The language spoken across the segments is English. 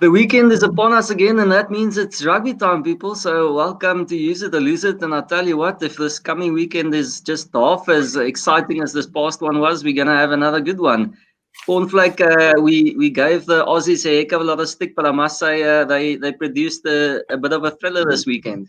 The weekend is upon us again, and that means it's rugby time, people. So welcome to Use It or Lose It. And I'll tell you what, if this coming weekend is just half as exciting as this past one was, we're going to have another good one. Cornflake, we gave the Aussies a heck of a lot of stick, but I must say they produced a bit of a thriller this weekend.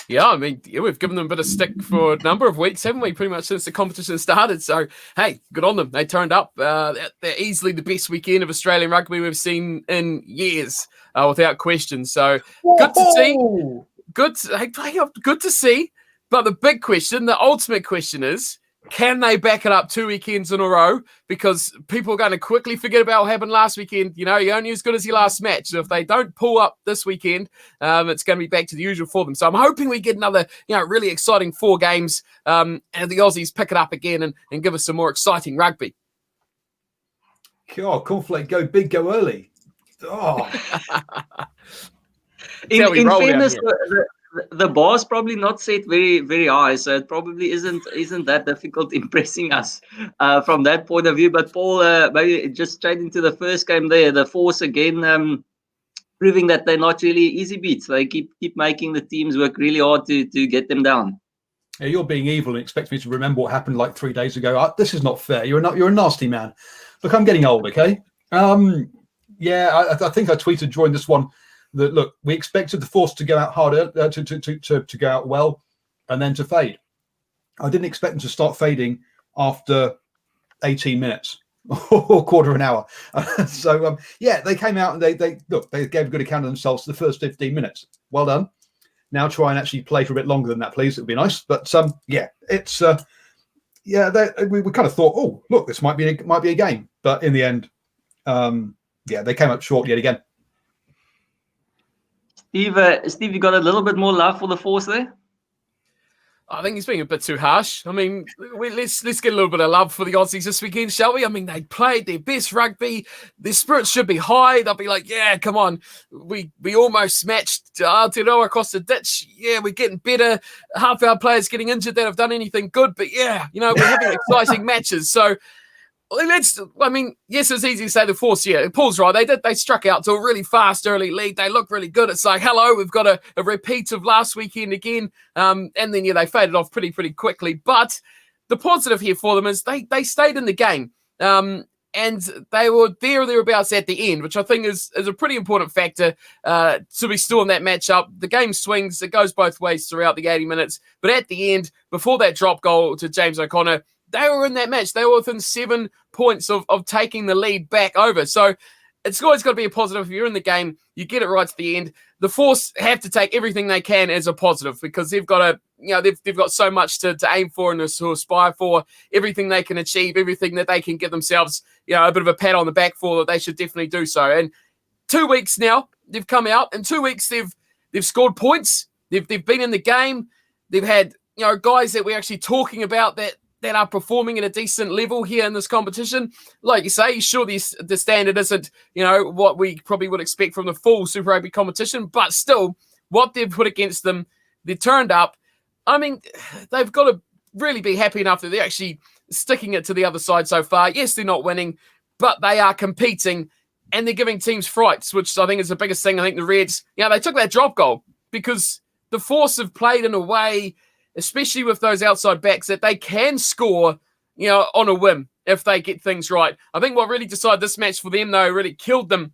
Yeah, I mean, we've given them a bit of stick for a number of weeks, haven't we? Pretty much since the competition started. So, hey, good on them. They turned up. They're easily the best weekend of Australian rugby we've seen in years, without question. So, good to see. Good to see. But the big question, the ultimate question is, can they back it up 2 weekends in a row? Because people are going to quickly forget about what happened last weekend. You know, you're only as good as your last match. So if they don't pull up this weekend, it's going to be back to the usual for them. So I'm hoping we get another, really exciting 4 games, and the Aussies pick it up again and give us some more exciting rugby. God, Cornflake, go big, go early. Oh. in fairness, the bar's probably not set very, very high, so it probably isn't that difficult impressing us from that point of view. But Paul, maybe just straight into the first game there, the Force again, proving that they're not really easy beats. They keep making the teams work really hard to get them down. Yeah, you're being evil and expect me to remember what happened like 3 days ago. This is not fair. You're a nasty man. Look, I'm getting old, okay? Yeah, I think I tweeted during this one that, look, we expected the Force to go out harder, to go out well, and then to fade. I didn't expect them to start fading after 18 minutes or quarter of an hour. So, yeah, they came out and they gave a good account of themselves for the first 15 minutes. Well done. Now try and actually play for a bit longer than that, please. It would be nice. But, yeah, it's... we kind of thought, oh, look, this might be a game. But in the end, they came up short yet again. Steve, you got a little bit more love for the Force there? I think he's being a bit too harsh. I mean, let's get a little bit of love for the Aussies this weekend, shall we? I mean, they played their best rugby. Their spirits should be high. They'll be like, yeah, come on. We almost smashed Aotearoa across the ditch. Yeah, we're getting better. Half our players getting injured that have done anything good. But yeah, we're having exciting matches. So yes, it's easy to say the Force. Yeah, Paul's right. They struck out to a really fast early lead. They look really good. It's like, hello, we've got a repeat of last weekend again. And then, they faded off pretty quickly. But the positive here for them is they stayed in the game. And they were there or thereabouts at the end, which I think is a pretty important factor to be still in that matchup. The game swings. It goes both ways throughout the 80 minutes. But at the end, before that drop goal to James O'Connor, they were in that match. They were within 7 points of taking the lead back over. So it's always got to be a positive. If you're in the game, you get it right to the end. The Force have to take everything they can as a positive because they've got they've got so much to aim for and to aspire for. Everything they can achieve, everything that they can give themselves, a bit of a pat on the back for, that they should definitely do so. And 2 weeks now, they've come out. In 2 weeks, they've scored points. They've been in the game. They've had guys that we're actually talking about that are performing at a decent level here in this competition. Like you say, sure, the standard isn't, what we probably would expect from the full Super Rugby competition, but still, what they've put against them, they've turned up. I mean, they've got to really be happy enough that they're actually sticking it to the other side so far. Yes, they're not winning, but they are competing, and they're giving teams frights, which I think is the biggest thing. I think the Reds, they took that drop goal because the Force have played in a way, especially with those outside backs, that they can score, on a whim if they get things right. I think what really decided this match for them, though, really killed them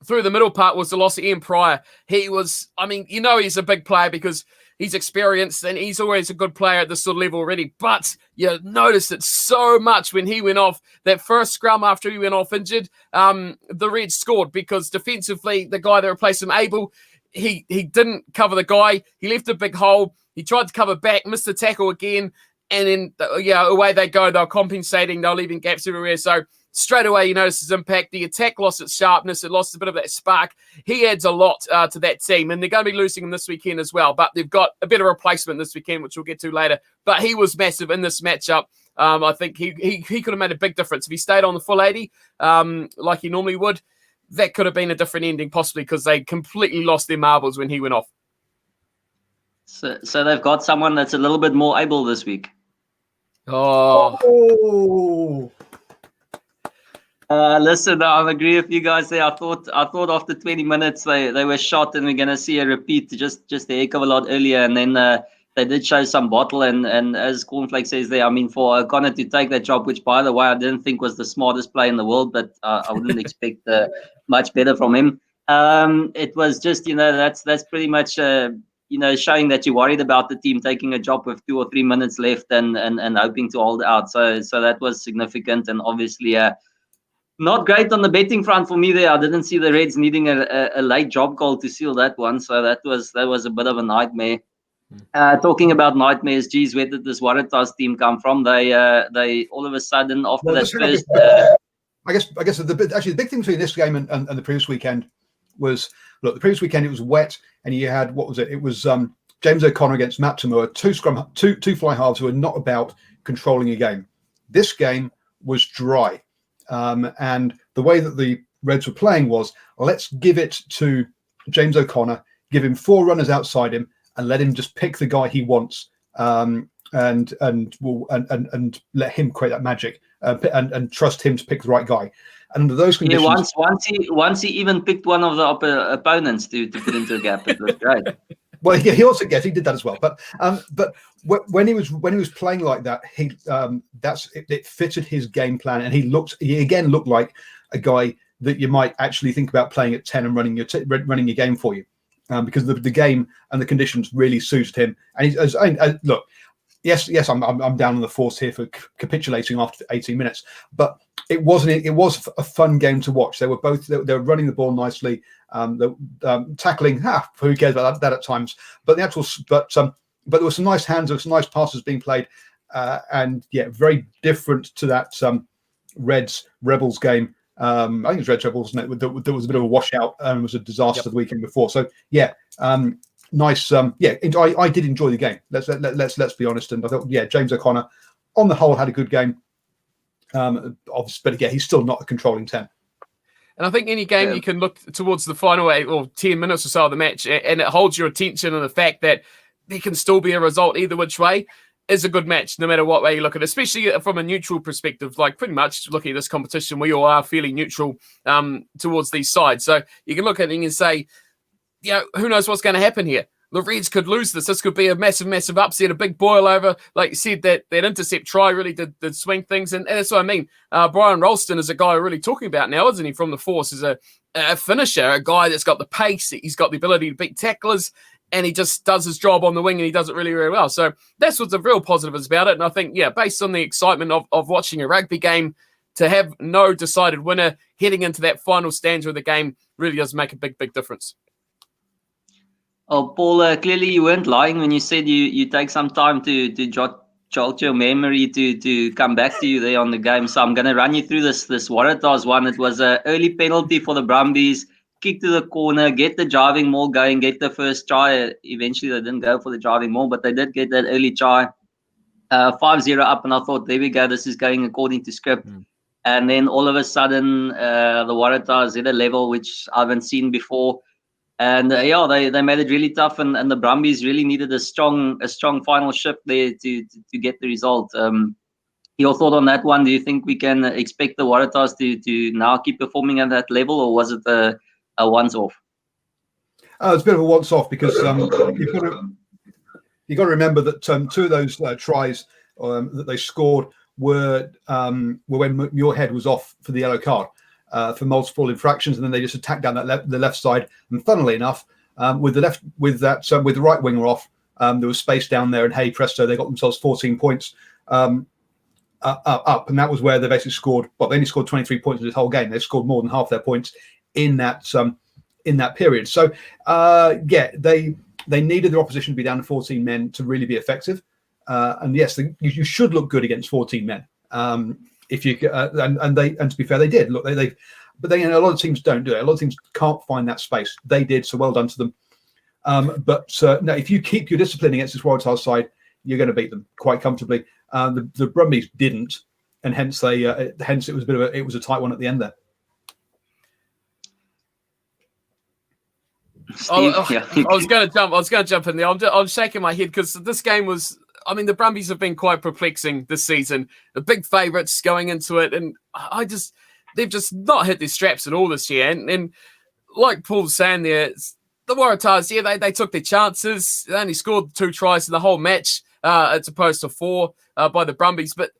through the middle part was the loss of Ian Pryor. He was, he's a big player because he's experienced and he's always a good player at this sort of level already. But you noticed it so much when he went off, that first scrum after he went off injured, the Reds scored because defensively, the guy that replaced him, Abel, he didn't cover the guy. He left a big hole. He tried to cover back, missed the tackle again, and then, away they go. They're compensating. They're leaving gaps everywhere. So straight away, you notice his impact. The attack lost its sharpness. It lost a bit of that spark. He adds a lot to that team, and they're going to be losing him this weekend as well. But they've got a better replacement this weekend, which we'll get to later. But he was massive in this matchup. I think he could have made a big difference. If he stayed on the full 80, like he normally would, that could have been a different ending, possibly, because they completely lost their marbles when he went off. So they've got someone that's a little bit more able this week. Oh. Listen, I agree with you guys there. I thought after 20 minutes they were shot, and we're gonna see a repeat just a heck of a lot earlier. And then they did show some bottle, and as Cornflake says there, I mean, for O'Connor to take that job, which by the way I didn't think was the smartest play in the world, but I wouldn't expect much better from him. It was just, that's pretty much showing that you're worried about the team taking a job with 2 or 3 minutes left and hoping to hold out. So that was significant, and obviously not great on the betting front for me there. I didn't see the Reds needing a late job call to seal that one, so that was a bit of a nightmare. Talking about nightmares, geez, where did this Waratahs team come from? They all of a sudden after that first. I guess the big thing between this game and the previous weekend was, look, the previous weekend it was wet, and you had, what was it? It was James O'Connor against Matt Tamua, two fly halves who are not about controlling a game. This game was dry. And the way that the Reds were playing was, let's give it to James O'Connor, give him 4 runners outside him, and let him just pick the guy he wants, and let him create that magic, and trust him to pick the right guy. And under those conditions, once he even picked one of the opponents to put into a gap. It was great. Well, yeah, he did that as well. But when he was playing like that, it fitted his game plan, and he again looked like a guy that you might actually think about playing at 10 and running your game for you, because the game and the conditions really suited him. And look, yes, I'm down on the force here for capitulating after 18 minutes, but it was a fun game to watch. They were running the ball nicely, tackling. Who cares about that at times? But but there were some nice hands, there were some nice passes being played, and yeah, very different to that Reds Rebels game. I think it was Reds Rebels, wasn't it? There was a bit of a washout and was a disaster the weekend before. So yeah, nice. I did enjoy the game. Let's be honest. And I thought, yeah, James O'Connor on the whole had a good game. Obviously, but again, he's still not a controlling 10. And I think any game you can look towards the final 8 or 10 minutes or so of the match, and it holds your attention, and the fact that there can still be a result either which way is a good match, no matter what way you look at it, especially from a neutral perspective. Like pretty much looking at this competition, we all are fairly neutral towards these sides. So you can look at it and say, who knows what's going to happen here? The Reds could lose this. This could be a massive upset, a big boil over. Like you said, that intercept try really did swing things. And that's what I mean. Brian Ralston is a guy we're really talking about now, isn't he? From the force, is a finisher, a guy that's got the pace. He's got the ability to beat tacklers, and he just does his job on the wing, and he does it really, really well. So that's what's the real positives about it. And I think, based on the excitement of watching a rugby game, to have no decided winner heading into that final stanza of the game really does make a big, big difference. Oh, Paul, clearly you weren't lying when you said you take some time to jolt your memory to come back to you there on the game. So I'm going to run you through this Waratahs one. It was an early penalty for the Brumbies, kick to the corner, get the driving maul going, get the first try. Eventually they didn't go for the driving maul, but they did get that early try. 5-0 up, and I thought, there we go, this is going according to script. And then all of a sudden, the Waratahs hit a level which I haven't seen before. And they made it really tough, and the Brumbies really needed a strong final shift there to get the result. Your thought on that one? Do you think we can expect the Waratahs to now keep performing at that level, or was it a once-off? It's a bit of a once-off, because you've got to remember that 2 of those tries that they scored were when Muirhead was off for the yellow card. For multiple infractions, and then they just attacked down the left side. And funnily enough, with the right winger off, there was space down there, and hey presto, they got themselves 14 points up, and that was where they basically scored. Well, they only scored 23 points in this whole game. They scored more than half their points in that period. So they needed their opposition to be down to 14 men to really be effective. And yes, you should look good against 14 men. If you and to be fair, they did. Look, but a lot of teams don't do it. A lot of teams can't find that space. They did, so well done to them. No, if you keep your discipline against this Waratahs side, you're going to beat them quite comfortably. The Brumbies didn't, and hence it was a tight one at the end there. I was going to jump in there. I'm shaking my head because this game was. I mean, the Brumbies have been quite perplexing this season. The big favourites going into it, and they've just not hit their straps at all this year. And like Paul's saying there, the Waratahs, yeah, they took their chances. They only scored 2 tries in the whole match, as opposed to 4 by the Brumbies. But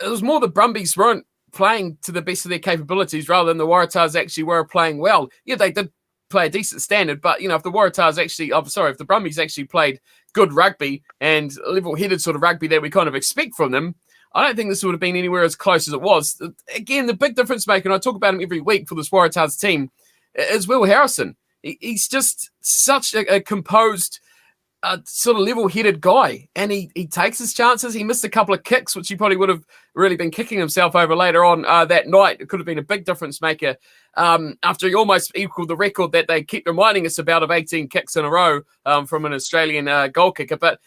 it was more the Brumbies weren't playing to the best of their capabilities rather than the Waratahs actually were playing well. Yeah, they did play a decent standard, but, if the Brumbies actually played good rugby and level-headed sort of rugby that we kind of expect from them, I don't think this would have been anywhere as close as it was. Again, the big difference maker, and I talk about him every week for this Waratahs team, is Will Harrison. He's just such a composed, sort of level-headed guy, and he takes his chances. He missed a couple of kicks, which he probably would have really been kicking himself over later on that night. It could have been a big difference maker after he almost equaled the record that they keep reminding us about of 18 kicks in a row from an Australian goal kicker. But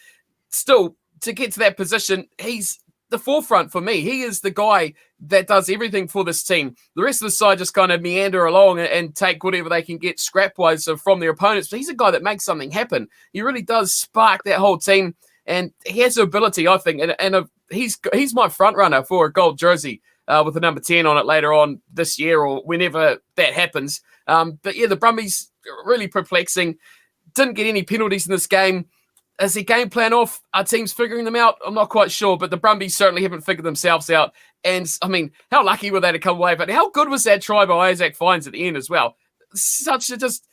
still, to get to that position, he's the forefront for me. He is the guy that does everything for this team. The rest of the side just kind of meander along and take whatever they can get scrap-wise from their opponents. But he's a guy that makes something happen. He really does spark that whole team, and he has the ability, I think, and he's my front runner for a gold jersey with the number 10 on it later on this year or whenever that happens. But yeah, the Brumbies really perplexing. Didn't get any penalties in this game. Is their game plan off? Are teams figuring them out? I'm not quite sure, but the Brumbies certainly haven't figured themselves out. And, I mean, how lucky were they to come away? But how good was that try by Isaac Fines at the end as well? Such a just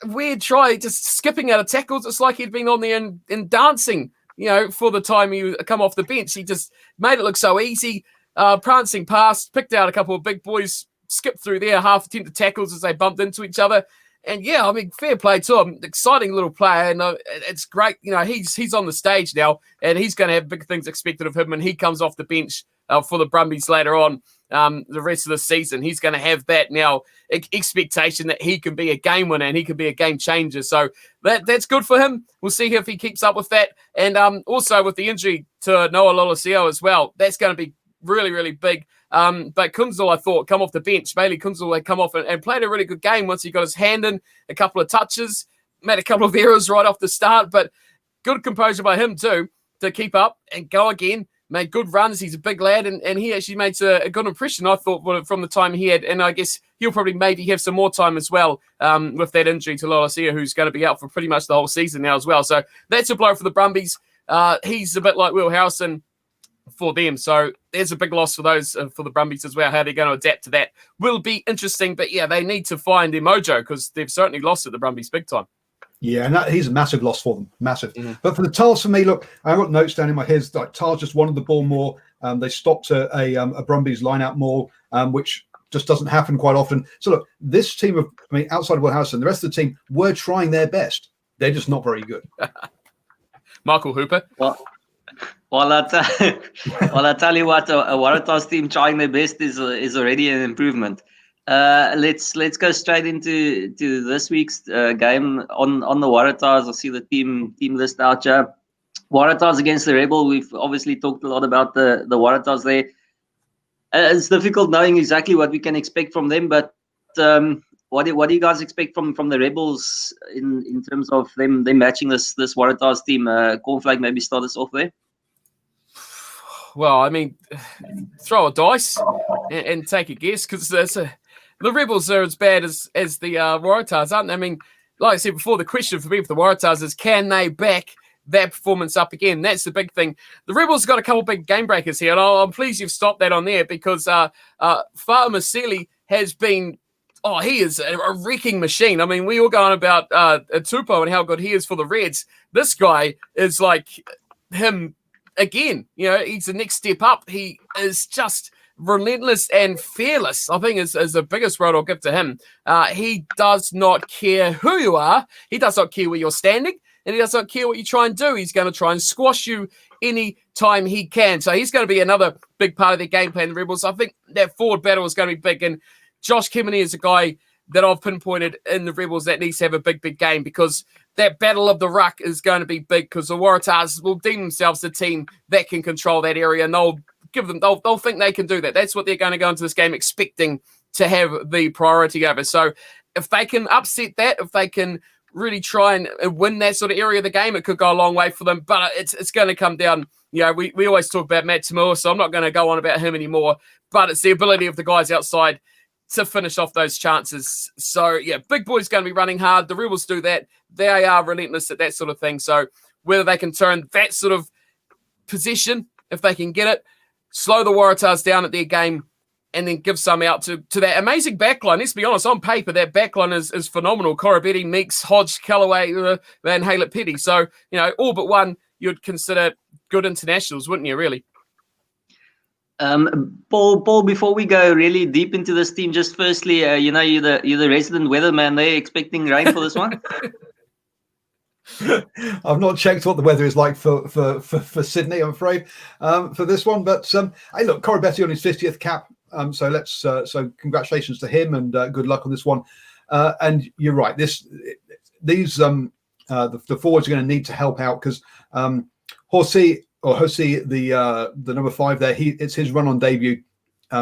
weird try, just skipping out of tackles. It's like he'd been on there and dancing, for the time he come off the bench. He just made it look so easy, prancing past, picked out a couple of big boys, skipped through there, half attempted tackles as they bumped into each other. And yeah, I mean, fair play to him. Exciting little player, and it's great. He's on the stage now, and he's going to have big things expected of him. And he comes off the bench for the Brumbies later on the rest of the season. He's going to have that now expectation that he can be a game winner and he can be a game changer. So that's good for him. We'll see if he keeps up with that. And also with the injury to Noah Lolosio as well, that's going to be really, really big. But Kunzel, I thought, come off the bench. Bailey Kunzel had come off and played a really good game once he got his hand in, a couple of touches, made a couple of errors right off the start, but good composure by him too to keep up and go again. Made good runs. He's a big lad, and he actually made a good impression, I thought, from the time he had. And I guess he'll probably maybe have some more time as well with that injury to Lolosio, who's going to be out for pretty much the whole season now as well. So that's a blow for the Brumbies. He's a bit like Will Harrison for them. So there's a big loss for those for the Brumbies as well. How they're going to adapt to that will be interesting. But yeah, they need to find their mojo because they've certainly lost at the Brumbies big time. Yeah, and he's a massive loss for them, massive. Mm-hmm. But for the Tars, for me, look, I've got notes down in my head. Like Tars just wanted the ball more. They stopped a Brumbies line-out more, which just doesn't happen quite often. So look, this team outside of Will Harrison, the rest of the team were trying their best. They're just not very good. Michael Hooper. Well, I tell you what, a Waratahs team trying their best is already an improvement. Let's go straight into this week's game on the Waratahs. I see the team list out here. Waratahs against the Rebel. We've obviously talked a lot about the Waratahs there. It's difficult knowing exactly what we can expect from them, but what do you guys expect from the Rebels in terms of them matching this Waratahs team? Cornflake, maybe start us off there. Well, I mean, throw a dice and take a guess because the Rebels are as bad as the Waratahs, aren't they? I mean, like I said before, the question for me with the Waratahs is can they back that performance up again? That's the big thing. The Rebels got a couple big game breakers here, and I'm pleased you've stopped that on there because Fa'a Masili has been he is a wrecking machine. I mean, we all go on about Tupou and how good he is for the Reds. This guy is like him again. He's the next step up. He is just relentless and fearless, I think is the biggest word I'll give to him. He does not care who you are. He does not care where you're standing, and he does not care what you try and do. He's going to try and squash you any time he can. So he's going to be another big part of their game plan, the Rebels. I think that forward battle is going to be big, and Josh Kemeny is a guy that I've pinpointed in the Rebels that needs to have a big game because that battle of the ruck is going to be big because the Waratahs will deem themselves the team that can control that area, and they'll think they can do that. That's what they're going to go into this game expecting to have the priority over. So if they can upset that, if they can really try and win that sort of area of the game, it could go a long way for them. But it's going to come down. We always talk about Matt Tamua, so I'm not going to go on about him anymore. But it's the ability of the guys outside to finish off those chances. So, yeah, big boy's going to be running hard. The Rebels do that. They are relentless at that sort of thing. So whether they can turn that sort of possession, if they can get it, slow the Waratahs down at their game, and then give some out to that amazing backline. Let's be honest, on paper, that backline is phenomenal. Corabetti, Meeks, Hodge, Callaway, Van Halet, Petty. So, all but one you'd consider good internationals, wouldn't you, really? Paul, before we go really deep into this team, just firstly, you're the resident weatherman there, expecting rain for this one? I've not checked what the weather is like for Sydney, I'm afraid, for this one. But hey, look, Corabetti on his 50th cap. So congratulations to him, and good luck on this one. And you're right. The forwards are going to need to help out, because Horsey, the number 5 there, it's his run on debut.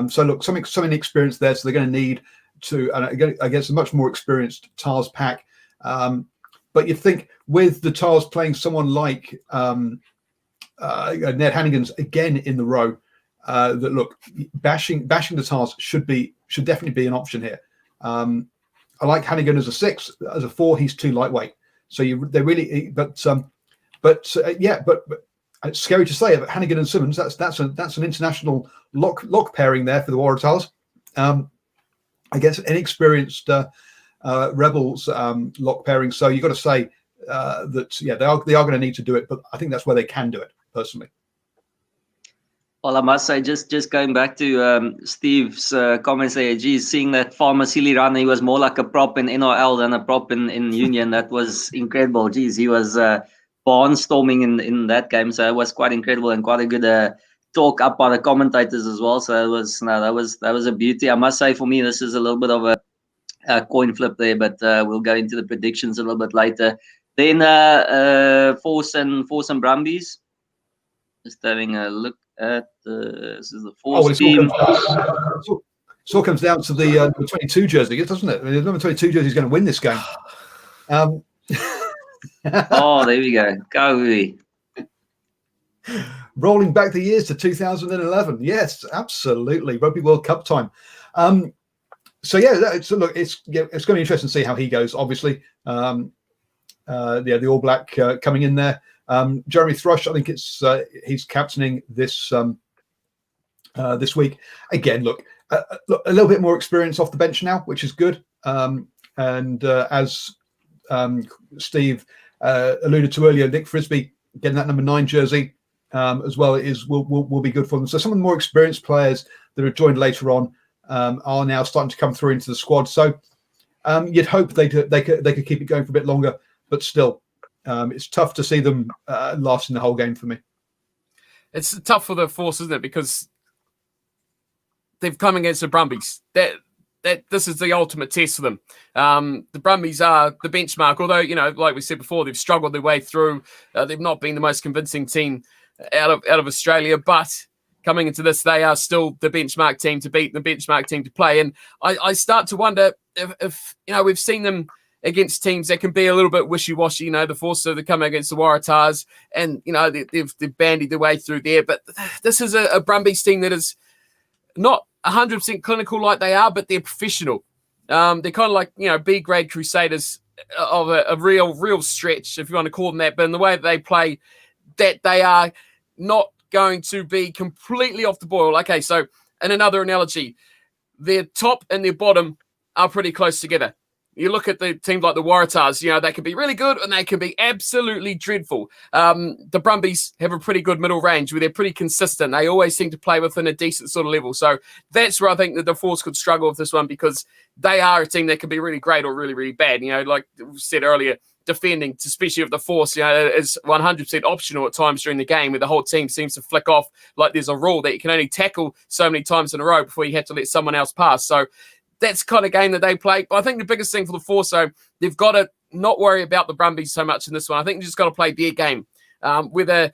So look, some inexperience there. So they're going to need to, against a much more experienced Tars pack. But you think with the Tars playing someone like Ned Hannigan's again in the row, that look, bashing the Tars should definitely be an option here. I like Hannigan as a 6, as a 4. He's too lightweight. So but it's scary to say, but Hannigan and Simmons, that's an international lock pairing there for the Waratahs, against inexperienced Rebels lock pairing. So you've got to say that they are going to need to do it, but I think that's where they can do it personally. Well, I must say, just going back to Steve's comments there, geez, seeing that Farmasili run, he was more like a prop in NRL than a prop in Union. That was incredible. Geez, he was barnstorming in that game, so it was quite incredible, and quite a good talk up by the commentators as well. So that was a beauty. I must say, for me, this is a little bit of a coin flip there, but we'll go into the predictions a little bit later. Then Force and Brumbies. Just having a look at this is the Force team. It all comes down to the 22 jersey, doesn't it? I mean, the number 22 jersey is going to win this game. Oh, there we go. Go we. Rolling back the years to 2011. Yes, absolutely. Rugby World Cup time. So look, it's going to be interesting to see how he goes. Obviously, the All Black coming in there. Jeremy Thrush, I think he's captaining this week. Again, look, a little bit more experience off the bench now, which is good. And as Steve alluded to earlier, Nick Frisbee getting that number 9 jersey as well will be good for them. So some of the more experienced players that are joined later on are now starting to come through into the squad. So you'd hope they could keep it going for a bit longer, but still, it's tough to see them lasting the whole game for me. It's tough for the Force, isn't it? Because they've come against the Brumbies. This is the ultimate test for them. The Brumbies are the benchmark, although, like we said before, they've struggled their way through. They've not been the most convincing team out of Australia, but coming into this, they are still the benchmark team to beat, the benchmark team to play. And I start to wonder if we've seen them against teams that can be a little bit wishy-washy. The Force, so they're coming against the Waratahs, and they've bandied their way through there. But this is a Brumbies team that is not 100% clinical like they are, but they're professional. They're kind of like B-grade Crusaders of a real stretch, if you want to call them that. But in the way that they play, that they are not going to be completely off the boil. Okay, so in another analogy, their top and their bottom are pretty close together. You look at the teams like the Waratahs, they can be really good and they can be absolutely dreadful. The Brumbies have a pretty good middle range where they're pretty consistent. They always seem to play within a decent sort of level. So that's where I think that the Force could struggle with this one, because they are a team that can be really great or really, really bad. Like we said earlier, defending, especially of the Force, is 100% optional at times during the game, where the whole team seems to flick off like there's a rule that you can only tackle so many times in a row before you have to let someone else pass. So that's the kind of game that they play. But I think the biggest thing for the Force, though, they've got to not worry about the Brumbies so much in this one. I think they've just got to play their game. Whether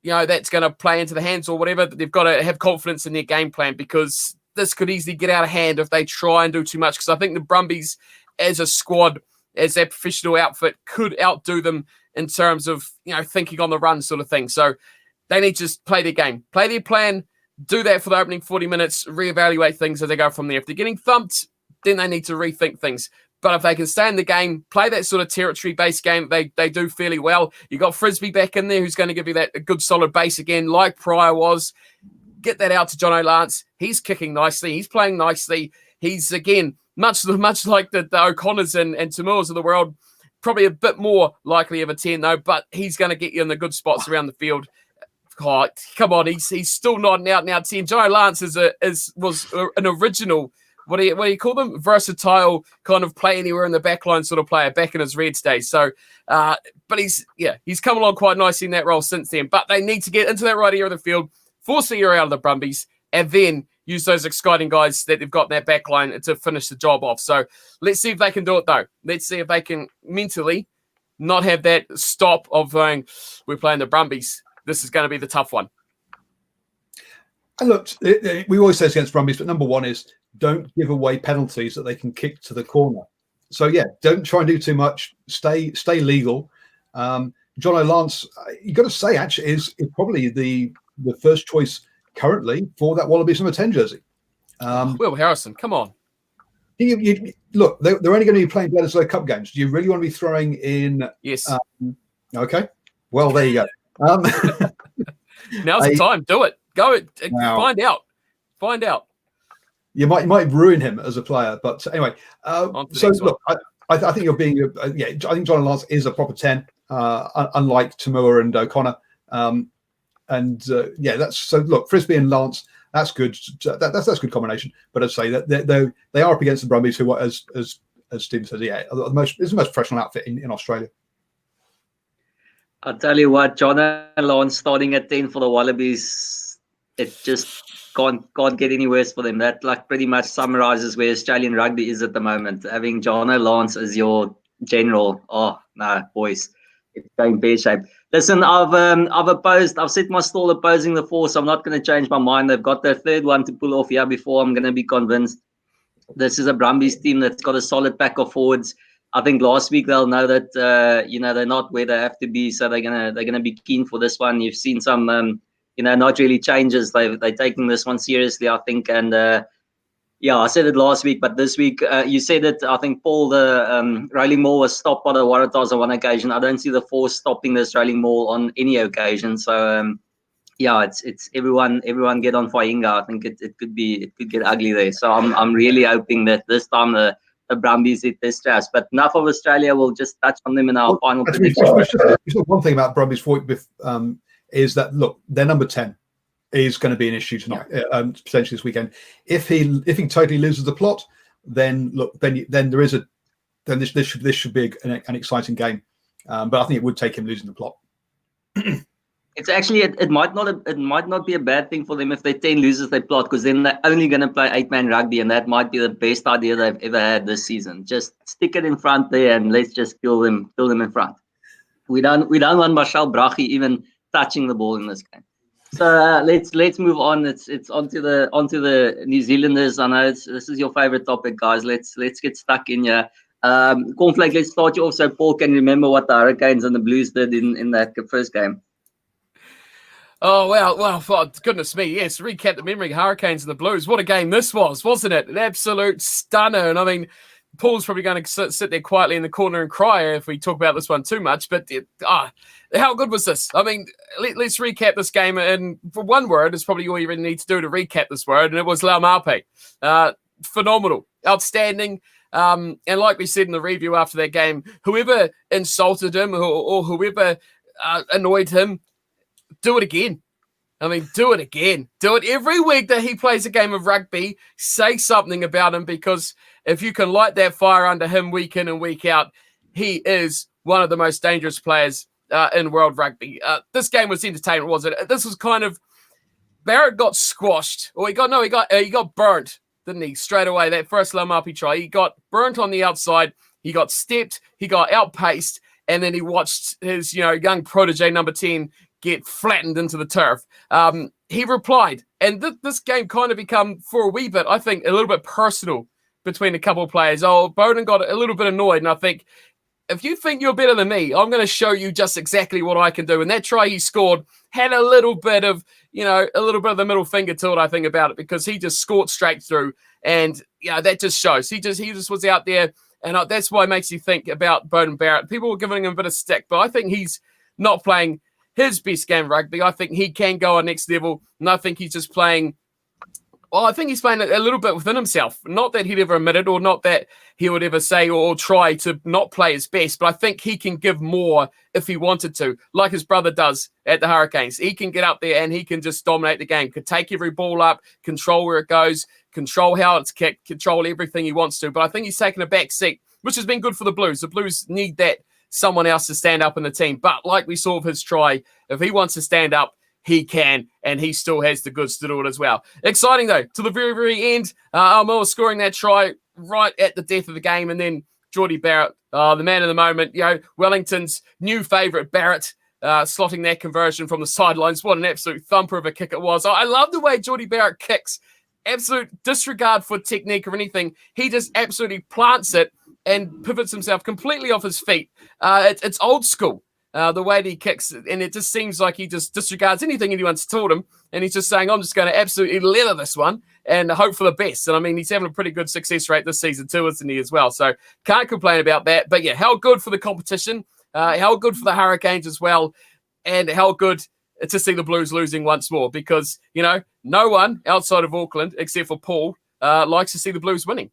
that's going to play into the hands or whatever, they've got to have confidence in their game plan, because this could easily get out of hand if they try and do too much. Because I think the Brumbies, as a squad, as their professional outfit could outdo them in terms of, thinking on the run sort of thing. So they need to just play their game, play their plan, do that for the opening 40 minutes, reevaluate things as they go from there. If they're getting thumped, then they need to rethink things. But if they can stay in the game, play that sort of territory-based game, they do fairly well. You got Frisbee back in there who's going to give you that a good solid base again, like Pryor was. Get that out to Jono Lance. He's kicking nicely. He's playing nicely. He's, again, much like the O'Connors and Tamils of the world, probably a bit more likely of a 10, though, but he's going to get you in the good spots around the field. Oh, come on, he's still not an out-and-out 10. Jono Lance was an original, what do you call them? Versatile kind of play anywhere in the backline sort of player back in his Reds days. So, but he's come along quite nicely in that role since then. But they need to get into that right area of the field, force the air out of the Brumbies, and then use those exciting guys that they've got in that back line to finish the job off. So let's see if they can do it, though. Let's see if they can mentally not have that stop of going, we're playing the Brumbies. This is going to be the tough one. And look, we always say this against Brumbies, but number one is don't give away penalties that they can kick to the corner. So, yeah, don't try and do too much. Stay legal. Jono Lance, you've got to say, actually, is probably the first choice currently for that Wallabies number 10 jersey. Will Harrison, come on. Look, they're only going to be playing Bledisloe Cup games. Do you really want to be throwing in? Yes. Okay. Well, there you go. Now's the time. Do it. Go. Wow. Find out. You might ruin him as a player, but anyway. So look, I think you're being. I think Jono Lance is a proper 10, unlike Tamua and O'Connor. That's so. Look, Frisbee and Lance, that's good. That's a good combination. But I'd say that they are up against the Brumbies, who, as Stephen says, is the most professional outfit in Australia. I'll tell you what, Jono Lance starting at 10 for the Wallabies, it just can't get any worse for them. That pretty much summarizes where Australian rugby is at the moment. Having Jono Lance as your general, oh no, boys, it's going pear-shaped. Listen, I've set my stall opposing the force. I'm not going to change my mind. They've got their third one to pull off here before I'm going to be convinced. This is a Brumbies team that's got a solid pack of forwards. I think last week they'll know that they're not where they have to be, so they're gonna be keen for this one. You've seen some not really changes. They're taking this one seriously, I think. And I said it last week, but this week you said it. I think Paul, the rolling maul was stopped by the Waratahs on one occasion. I don't see the force stopping this rolling maul on any occasion. So it's everyone get on Fainga. I think it could get ugly there. So I'm really hoping that this time the Brumbies hit their stress. But enough of Australia. We'll just touch on them in our final prediction. One thing about Brumbies is that, look, their number 10 is going to be an issue tonight, potentially this weekend. If he totally loses the plot, then this should be an exciting game. But I think it would take him losing the plot. It's actually it might not be a bad thing for them if their 10 loses their plot, because then they're only going to play 8-man rugby, and that might be the best idea they've ever had this season. Just stick it in front there and let's just kill them in front. We don't want Marcel Brachy even touching the ball in this game. So let's move on. It's onto the New Zealanders. I know this is your favorite topic, guys. Let's get stuck in here. Cornflake, let's start you off so Paul can remember what the Hurricanes and the Blues did in that first game. Oh, well, goodness me, yes, recap the memory, Hurricanes and the Blues. What a game this was, wasn't it? An absolute stunner. And I mean, Paul's probably going to sit there quietly in the corner and cry if we talk about this one too much. But how good was this? I mean, let's recap this game. And for one word, it's probably all you really need to do to recap this word. And it was Laumape. Phenomenal, outstanding. And like we said in the review after that game, whoever insulted him or whoever annoyed him, do it again. I mean, do it again. Do it every week that he plays a game of rugby. Say something about him, because if you can light that fire under him week in and week out, he is one of the most dangerous players in world rugby. This game was entertainment, wasn't it? This was kind of Barrett got squashed, or he got burnt, didn't he? Straight away, that first Laumape try, he got burnt on the outside. He got stepped. He got outpaced, and then he watched his young protege number 10 get flattened into the turf. He replied, and this game kind of become, for a wee bit, I think, a little bit personal between a couple of players. Oh, Bowden got a little bit annoyed, and I think, if you think you're better than me, I'm going to show you just exactly what I can do. And that try he scored had a little bit of, the middle finger to it, I think, about it, because he just scored straight through. And, that just shows. He just was out there. And that's why it makes you think about Bowden Barrett. People were giving him a bit of stick, but I think he's not playing his best game of rugby. I think he can go on next level. And I think he's just playing... Well, I think he's playing a little bit within himself. Not that he'd ever admit it, or not that he would ever say or try to not play his best, but I think he can give more if he wanted to, like his brother does at the Hurricanes. He can get up there and he can just dominate the game, could take every ball up, control where it goes, control how it's kicked, control everything he wants to. But I think he's taken a back seat, which has been good for the Blues. The Blues need that someone else to stand up in the team. But like we saw with his try, if he wants to stand up, he can, and he still has the goods to do it as well. Exciting, though, to the very, very end. Almoa scoring that try right at the death of the game, and then Geordie Barrett, the man of the moment, Wellington's new favourite, Barrett, slotting that conversion from the sidelines. What an absolute thumper of a kick it was. I love the way Geordie Barrett kicks. Absolute disregard for technique or anything. He just absolutely plants it and pivots himself completely off his feet. It's old school. The way that he kicks, and it just seems like he just disregards anything anyone's taught him, and he's just saying, I'm just going to absolutely leather this one and hope for the best. And I mean, he's having a pretty good success rate this season too, isn't he, as well? So can't complain about that. But yeah, how good for the competition, how good for the Hurricanes as well, and how good to see the Blues losing once more, because, no one outside of Auckland, except for Paul, likes to see the Blues winning.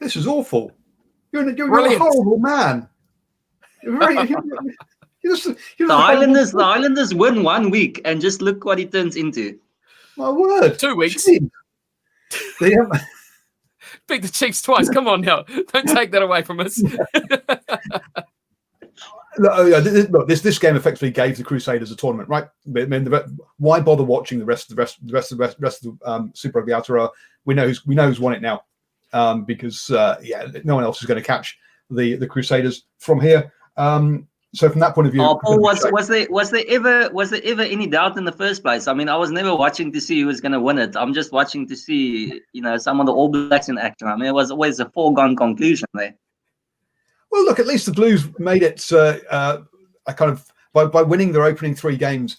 This is awful. You're a horrible man. The Islanders win 1 week, and just look what it turns into. My word. 2 weeks. Beat the Chiefs twice. Come on now. Don't take that away from us. Look, this game effectively gave the Crusaders a tournament, right? I mean, why bother watching the rest of the Super Rugby Aotearoa? We know who's won it now, because no one else is going to catch the Crusaders from here. So from that point of view, Paul, was there ever any doubt in the first place? I mean, I was never watching to see who was going to win it. I'm just watching to see, some of the All Blacks in action. I mean, it was always a foregone conclusion there. Well, look, at least the Blues made it a kind of by winning their opening 3 games,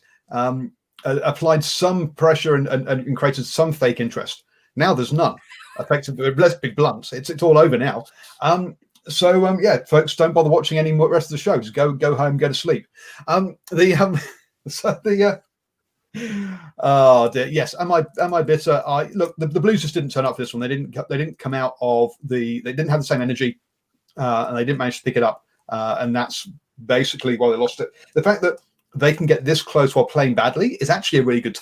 applied some pressure and created some fake interest. Now there's none. Effectively, let's be blunt. It's all over now. So folks, don't bother watching any more rest of the show. Just go home, go to sleep. Oh dear, yes. Am I bitter? Look, the Blues just didn't turn up for this one. They didn't come out of they didn't have the same energy, and they didn't manage to pick it up. And that's basically why they lost it. The fact that they can get this close while playing badly is actually a really good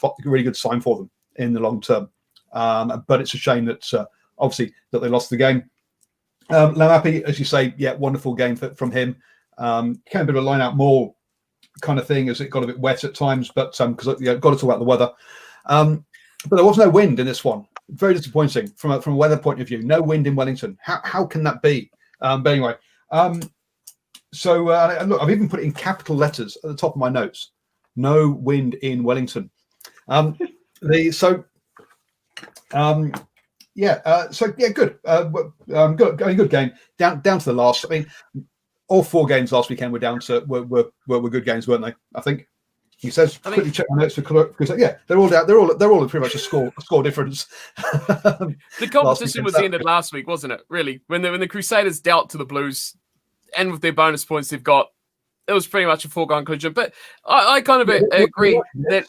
sign for them in the long term. But it's a shame that obviously that they lost the game. Lamapi, as you say, wonderful game from him. Kind of a bit of a line out more kind of thing, as it got a bit wet at times, but because got to talk about the weather. But there was no wind in this one. Very disappointing from a weather point of view. No wind in Wellington. How can that be? But anyway, so look, I've even put it in capital letters at the top of my notes. No wind in Wellington. Good. Good game. Down to the last. I mean, all 4 games last weekend were down to were good games, weren't they? I think. He says, quickly check my notes because they're all down. They're all pretty much a score difference. The competition was ended last week, wasn't it? Really, when the Crusaders dealt to the Blues, and with their bonus points they've got, it was pretty much a foregone conclusion. But I kind of agree that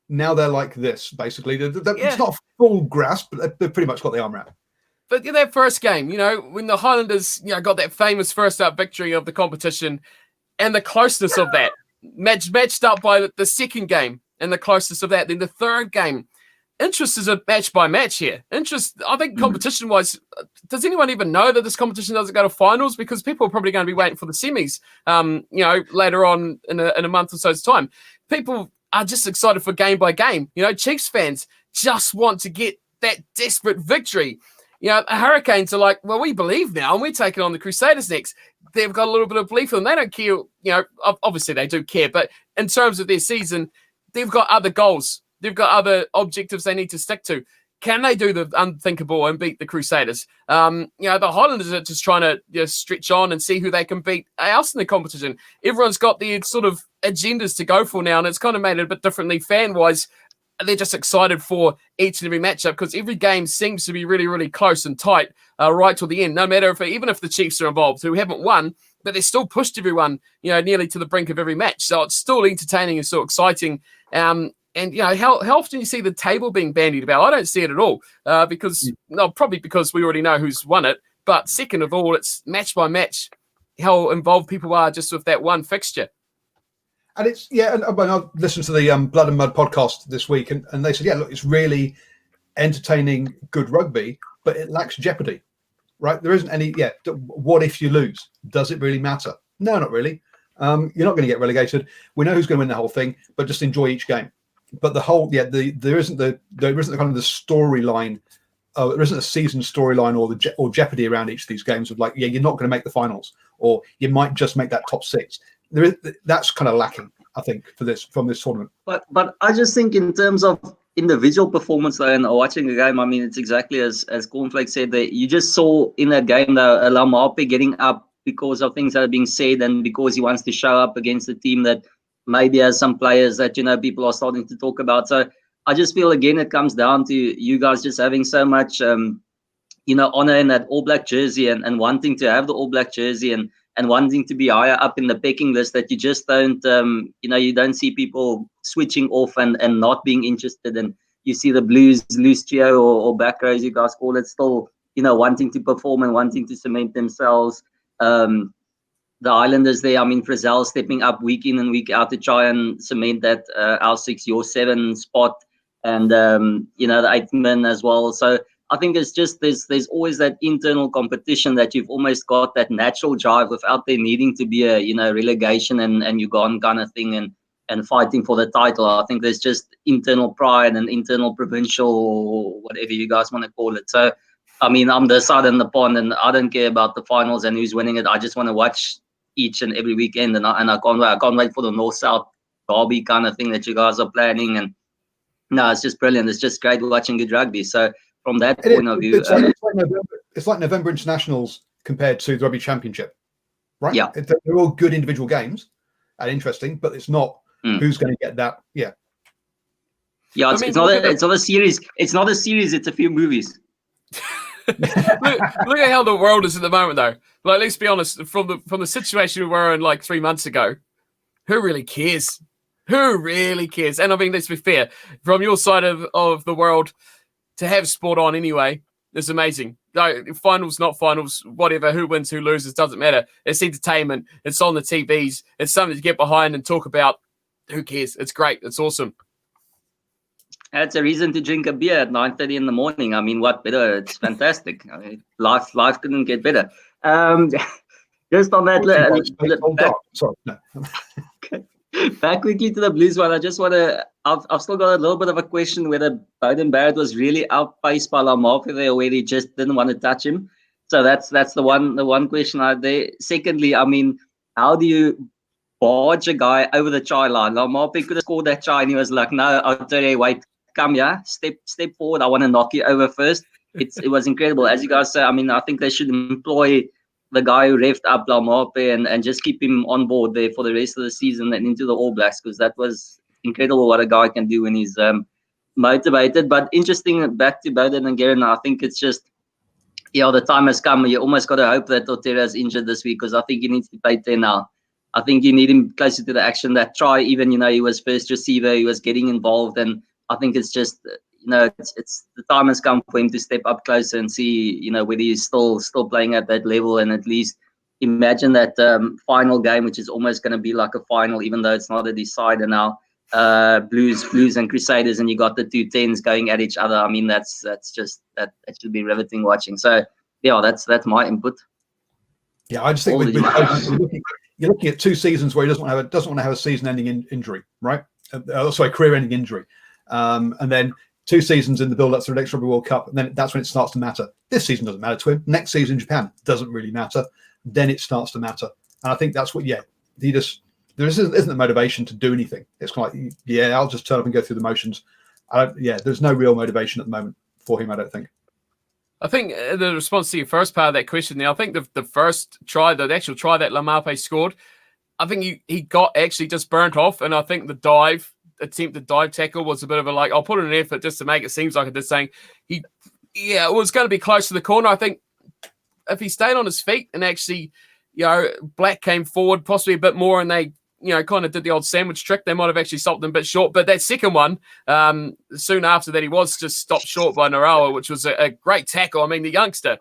now they're like this, basically. It's not a full grasp, but they've pretty much got the arm around. But that first game, when the Highlanders, got that famous first up victory of the competition, and the closeness of that, matched up by the second game and the closeness of that, then the third game. Interest is a match by match here. I think competition wise, does anyone even know that this competition doesn't go to finals? Because people are probably going to be waiting for the semis, later on in a month or so's time. People are just excited for game by game. Chiefs fans just want to get that desperate victory. The Hurricanes are like, well, we believe now, and we're taking on the Crusaders next. They've got a little bit of belief in them. They don't care. Obviously they do care, but in terms of their season, they've got other goals. They've got other objectives they need to stick to. can they do the unthinkable and beat the Crusaders? The Highlanders are just trying to stretch on and see who they can beat else in the competition. Everyone's got their sort of agendas to go for now, and it's kind of made it a bit differently fan-wise. They're just excited for each and every matchup because every game seems to be really, really close and tight right till the end. No matter even if the Chiefs are involved, who haven't won, but they still pushed everyone, nearly to the brink of every match. So it's still entertaining and so exciting. And how often you see the table being bandied about? I don't see it at all probably because we already know who's won it. But second of all, it's match by match how involved people are just with that one fixture. And it's, and I listened to the Blood and Mud podcast this week, and they said, look, it's really entertaining, good rugby, but it lacks jeopardy, right? There isn't any, what if you lose? Does it really matter? No, not really. You're not going to get relegated. We know who's going to win the whole thing, but just enjoy each game. But the whole, there isn't the kind of the storyline, there isn't a season storyline or jeopardy around each of these games of like, you're not going to make the finals, or you might just make that top 6. That's kind of lacking, I think, from this tournament. But I just think in terms of individual performance though, and watching a game, I mean, it's exactly as Cornflake said, that you just saw in that game though, Laumape getting up because of things that are being said and because he wants to show up against a team that maybe has some players that people are starting to talk about. So I just feel again it comes down to you guys just having so much honor in that All Black jersey and wanting to have the All Black jersey and wanting to be higher up in the pecking list, that you just don't, you don't see people switching off and not being interested. And you see the Blues, loose trio or back row, as you guys call it, still, wanting to perform and wanting to cement themselves. The Islanders there, I mean, Frizzell stepping up week in and week out to try and cement that our 6, your 7 spot. And, the 8th man as well. So I think it's just there's always that internal competition that you've almost got that natural drive without there needing to be a relegation and you gone kind of thing and fighting for the title. I think there's just internal pride and internal provincial or whatever you guys want to call it. So I mean, I'm the side in the pond and I don't care about the finals and who's winning it. I just want to watch each and every weekend and I can't wait for the North-South derby kind of thing that you guys are planning. And no, it's just brilliant. It's just great watching good rugby. So from that point of view, it's like November internationals compared to the Rugby Championship, right? Yeah, they're all good individual games and interesting, but it's not who's going to get that. Yeah, it's not a series. It's not a series. It's a few movies. look at how the world is at the moment, though. Like, let's be honest. From the situation we were in like 3 months ago, who really cares? Who really cares? And I mean, let's be fair. From your side of the world, to have sport on anyway is amazing. No, finals, not finals, whatever, who wins, who loses, doesn't matter. It's entertainment. It's on the TVs. It's something to get behind and talk about. Who cares? It's great. It's awesome. It's a reason to drink a beer at 9:30 in the morning. I mean, what better? It's fantastic. I mean, life couldn't get better. Just on that. Sorry, no. Okay. Back quickly to the Blues one. I just want to. I've still got a little bit of a question whether Bowden Barrett was really outpaced by Laumape there, where he just didn't want to touch him. So that's the one question out there. Secondly, I mean, how do you barge a guy over the try line? Laumape could have scored that try, and he was like, "No, I'll tell you, wait, come here, step forward. I want to knock you over first." It was incredible, as you guys say. I mean, I think they should employ the guy who reffed up Laumape and just keep him on board there for the rest of the season and into the All Blacks, because that was incredible what a guy can do when he's motivated. But interesting, back to Bowden and Guerin, I think it's just, the time has come. You almost got to hope that Aotearoa is injured this week, because I think he needs to play 10 now. I think you need him closer to the action. That try, even, he was first receiver, he was getting involved, and I think it's just, it's the time has come for him to step up closer and see, whether he's still playing at that level, and at least imagine that final game, which is almost going to be like a final, even though it's not a decider now. Blues and Crusaders, and you got the 2 10s going at each other. I mean, that's just that should be riveting watching. So that's my input. Yeah, I just think you're looking at 2 seasons where he doesn't want to have a season-ending injury, right? Career-ending injury, and then 2 seasons in the build-up to the next Rugby World Cup, and then that's when it starts to matter. This season doesn't matter to him. Next season in Japan doesn't really matter. Then it starts to matter, and I think that's what. Yeah, there isn't a motivation to do anything. It's like, I'll just turn up and go through the motions. There's no real motivation at the moment for him, I don't think. I think the response to your first part of that question there, I think the first try, the actual try that Laumape scored, I think he got actually just burnt off, and I think the attempted dive tackle was a bit of a like, I'll put in an effort just to make it seem like it did, saying it was going to be close to the corner. I think if he stayed on his feet and actually, Black came forward possibly a bit more and they, kind of did the old sandwich trick, they might have actually stopped them a bit short. But that second one, soon after that, he was just stopped short by Narawa, which was a great tackle. I mean, the youngster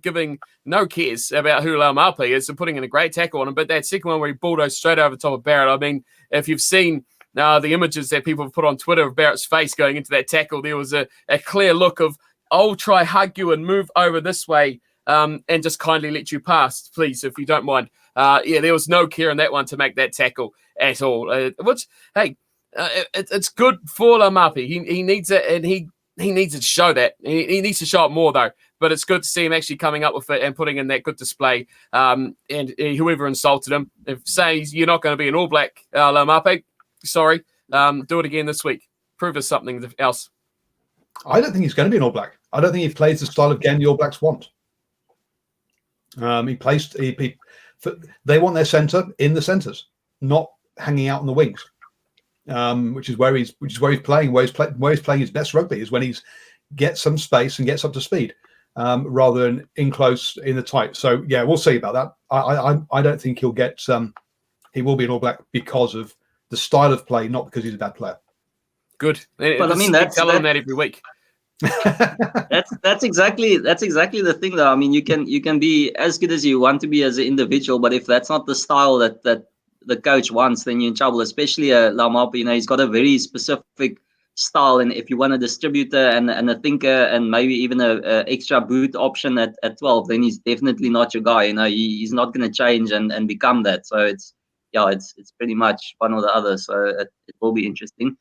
giving no cares about who Laumape is and putting in a great tackle on him. But that second one where he bulldozed straight over the top of Barrett, I mean, if you've seen the images that people have put on Twitter of Barrett's face going into that tackle, there was a clear look of, I'll try hug you and move over this way and just kindly let you pass, please, if you don't mind. There was no care in that one to make that tackle at all. It's good for Laumape. He needs it, and he needs to show that. He needs to show it more, though. But it's good to see him actually coming up with it and putting in that good display. And whoever insulted him, if says you're not going to be an All Black, Laumape, sorry, do it again this week. Prove us something else. I don't think he's going to be an All Black. I don't think he plays the style of game the All Blacks want. They want their centre in the centres, not hanging out on the wings, which is where he's playing. Where he's playing his best rugby is when he's gets some space and gets up to speed, rather than in close in the tight. So yeah, we'll see about that. I don't think he'll get. He will be an All Black because of the style of play, not because he's a bad player. Good. But I mean, telling them that every week. that's exactly the thing, though. I mean, you can be as good as you want to be as an individual, but if that's not the style that the coach wants, then you're in trouble. Especially Laumape, he's got a very specific style, and if you want a distributor and a thinker and maybe even a extra boot option at 12, then he's definitely not your guy. He's not going to change and become that. So it's pretty much one or the other. So it will be interesting.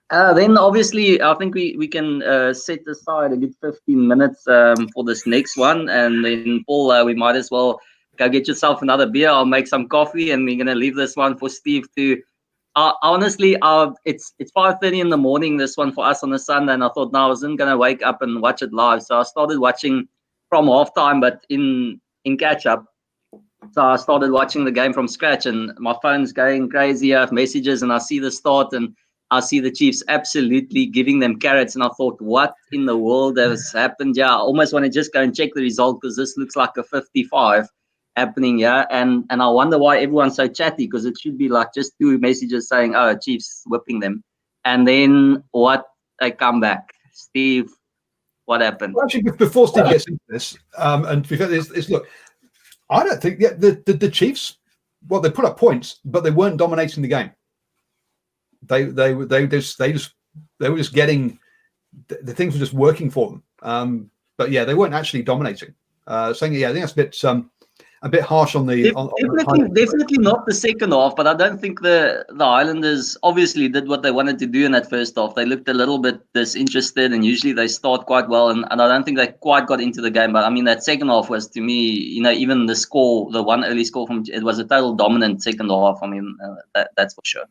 Then obviously I think we can set aside a good 15 minutes for this next one, and then Paul, we might as well go get yourself another beer. I'll make some coffee, and we're gonna leave this one for Steve to. Honestly, it's 5:30 in the morning. This one for us on a Sunday, and I thought I wasn't gonna wake up and watch it live, so I started watching from halftime, but in catch up. So I started watching the game from scratch, and my phone's going crazy. I have messages, and I see the start, and I see the Chiefs absolutely giving them carrots, and I thought, what in the world has happened? Yeah, I almost want to just go and check the result because this looks like a 55 happening. Yeah, and I wonder why everyone's so chatty, because it should be like just 2 messages saying, "Oh, Chiefs whipping them," and then what? They come back. Steve, what happened? Well, actually, before Steve gets into this, and because it's look, I don't think the Chiefs. Well, they put up points, but they weren't dominating the game. They were just getting the things were just working for them. But yeah, they weren't actually dominating. Saying I think that's a bit harsh on the definitely not the second half. But I don't think the Highlanders obviously did what they wanted to do in that first half. They looked a little bit disinterested, and usually they start quite well. And I don't think they quite got into the game. But I mean, that second half was, to me, even the score, the one early score it was a total dominant second half. I mean, that's for sure.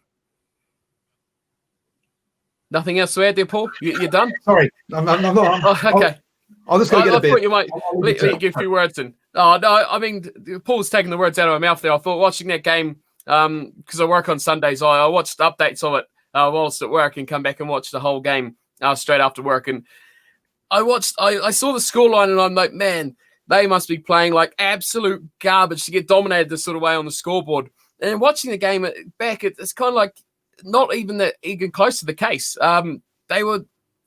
Nothing else to add there, Paul? You're done? Sorry, I'm not. Okay. I'll just go get a bit. I thought you might let you give a few words in. Oh, no, I mean, Paul's taking the words out of my mouth there. I thought watching that game, because I work on Sundays, I watched updates of it whilst at work and come back and watch the whole game straight after work. And I saw the scoreline, and I'm like, man, they must be playing like absolute garbage to get dominated this sort of way on the scoreboard. And watching the game back, it's kind of like, not even close to the case. They were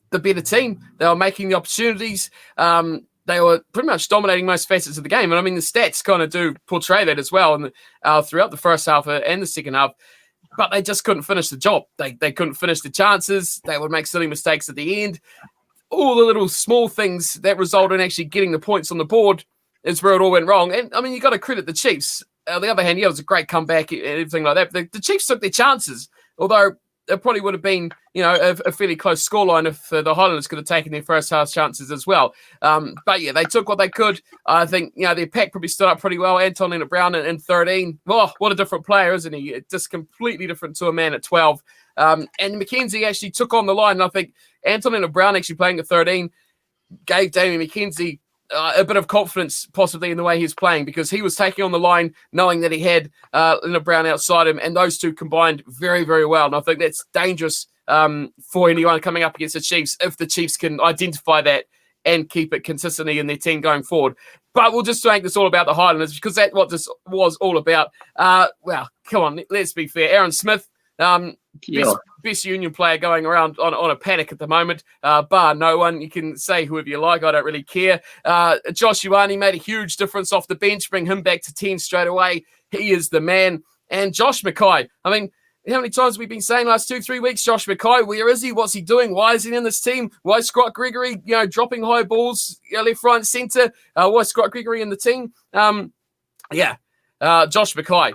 the better team. They were making the opportunities. They were pretty much dominating most facets of the game. And I mean, the stats kind of do portray that as well. And throughout the first half and the second half, but they just couldn't finish the job. They couldn't finish the chances. They would make silly mistakes at the end. All the little small things that result in actually getting the points on the board is where it all went wrong. And I mean, you got to credit the Chiefs. On the other hand, it was a great comeback and everything like that. The Chiefs took their chances. Although it probably would have been, a fairly close scoreline if the Highlanders could have taken their first half chances as well. But yeah, they took what they could. I think, their pack probably stood up pretty well. Anton Lienert-Brown in 13. Oh, what a different player, isn't he? Just completely different to a man at 12. And McKenzie actually took on the line. And I think, Anton Brown actually playing at 13 gave Damien McKenzie a bit of confidence possibly in the way he's playing, because he was taking on the line knowing that he had Brown outside him, and those two combined very, very well. And I think that's dangerous for anyone coming up against the Chiefs if the Chiefs can identify that and keep it consistently in their team going forward. But we'll just make this all about the Highlanders, because that's what this was all about. Well, come on, let's be fair. Aaron Smith, best Union player going around on a paddock at the moment, bar no one. You can say whoever you like, I don't really care. Josh Ioane made a huge difference off the bench, bring him back to 10 straight away. He is the man. And Josh Mackay, I mean, how many times have we been saying last 2-3 weeks, Josh Mackay, where is he? What's he doing? Why is he in this team? Why is Scott Gregory, dropping high balls, left, right, and centre? Why is Scott Gregory in the team? Josh Mackay,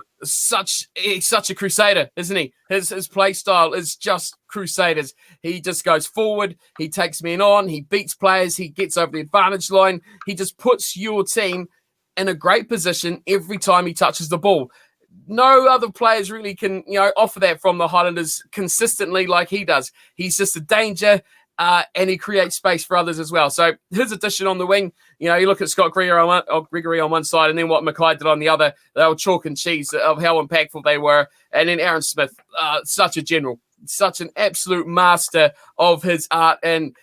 he's such a crusader, isn't he? His play style is just crusaders. He just goes forward. He takes men on. He beats players. He gets over the advantage line. He just puts your team in a great position every time he touches the ball. No other players really can, offer that from the Highlanders consistently like he does. He's just a danger, and he creates space for others as well. So his addition on the wing, you look at Scott Gregory on one side, and then what Mackay did on the other. They were chalk and cheese of how impactful they were. And then Aaron Smith, such a general, such an absolute master of his art. And